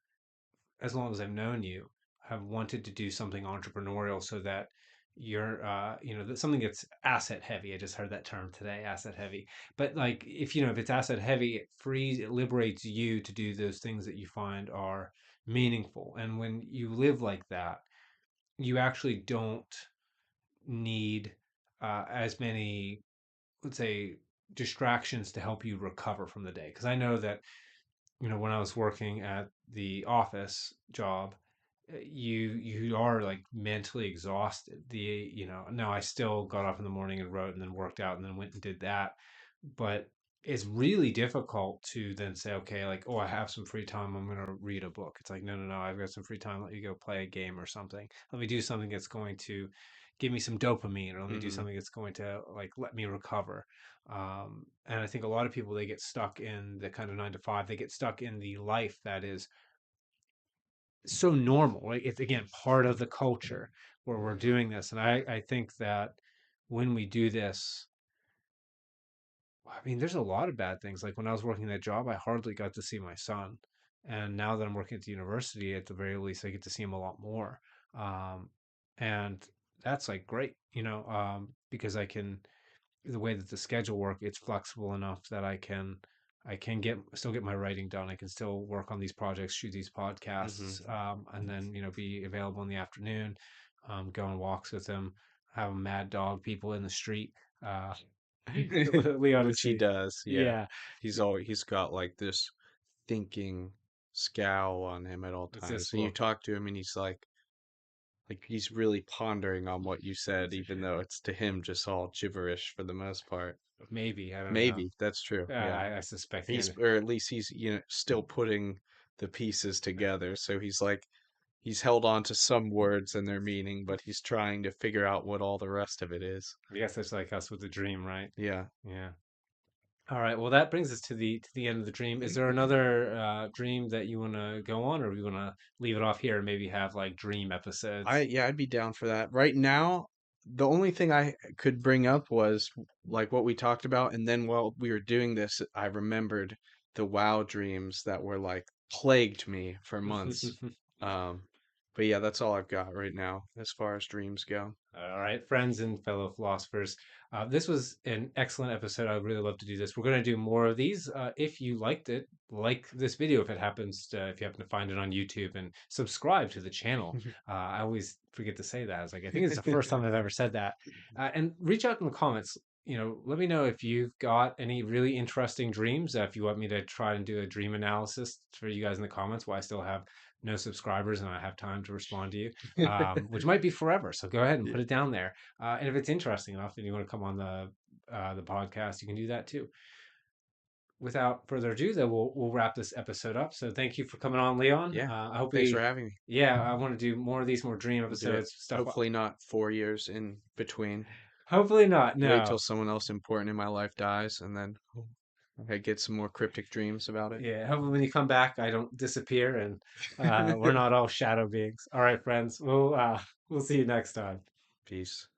as long as I've known you, have wanted to do something entrepreneurial so that that something that's asset heavy. I just heard that term today, asset heavy. But like if it's asset heavy, it liberates you to do those things that you find are meaningful. And when you live like that, you actually don't need as many, let's say, distractions to help you recover from the day. Because I know that when I was working at the office job, you are like mentally exhausted. No, I still got up in the morning and wrote and then worked out and then went and did that. But it's really difficult to then say, okay, like, oh, I have some free time. I'm going to read a book. It's like, no, no, no, I've got some free time. Let me go play a game or something. Let me do something that's going to give me some dopamine, or let me do Hmm. something that's going to like let me recover. And I think a lot of people, they get stuck in the kind of 9 to 5. They get stuck in the life that is so normal. Right? It's again part of the culture where we're doing this, and I think that when we do this, I mean, there's a lot of bad things. Like when I was working that job, I hardly got to see my son, and now that I'm working at the university, at the very least, I get to see him a lot more. Um, and that's like great, because I can, the way that the schedule work, it's flexible enough that I can get my writing done. I can still work on these projects, shoot these Hmm. podcasts, and then be available in the afternoon, go on walks with him, have mad dog people in the street. Uh, Leon Which is he the does, yeah. yeah, He's got like this thinking scowl on him at all it's this times. And you look. talk to him and he's like he's really pondering on what you said, even though it's to him just all gibberish for the most part. Maybe I don't know. Maybe that's true. Yeah. I suspect the He's end. or at least he's still putting the pieces together. So he's held on to some words and their meaning, but he's trying to figure out what all the rest of it is. I guess that's like us with the dream, right? Yeah. Yeah. All right. Well, that brings us to the end of the dream. Is there another dream that you want to go on, or we want to leave it off here and maybe have like dream episodes? I'd be down for that. Right now, the only thing I could bring up was like what we talked about, and then while we were doing this, I remembered the WoW dreams that were like plagued me for months. Um, but yeah, that's all I've got right now as far as dreams go. All right, friends and fellow philosophers. This was an excellent episode. I'd really love to do this. We're going to do more of these. If you liked it, like this video if you happen to find it on YouTube, and subscribe to the channel. I always forget to say that. I think it's the first time I've ever said that. And reach out in the comments. Let me know if you've got any really interesting dreams. If you want me to try and do a dream analysis for you guys in the comments, while I still have no subscribers and I have time to respond to you, which might be forever. So go ahead and Yeah. put it down there. And if it's interesting enough and you want to come on the podcast, you can do that too. Without further ado, though, we'll wrap this episode up. So thank you for coming on, Leon. Yeah. I hope Thanks for having me. yeah, I want to do more of these, more dream We'll do it. episodes, stuff. Hopefully not 4 years in between. Hopefully not. Wait No. till someone else important in my life dies, and then I get some more cryptic dreams about it. Yeah. Hopefully when you come back, I don't disappear and we're not all shadow beings. All right, friends. We'll see you next time. Peace.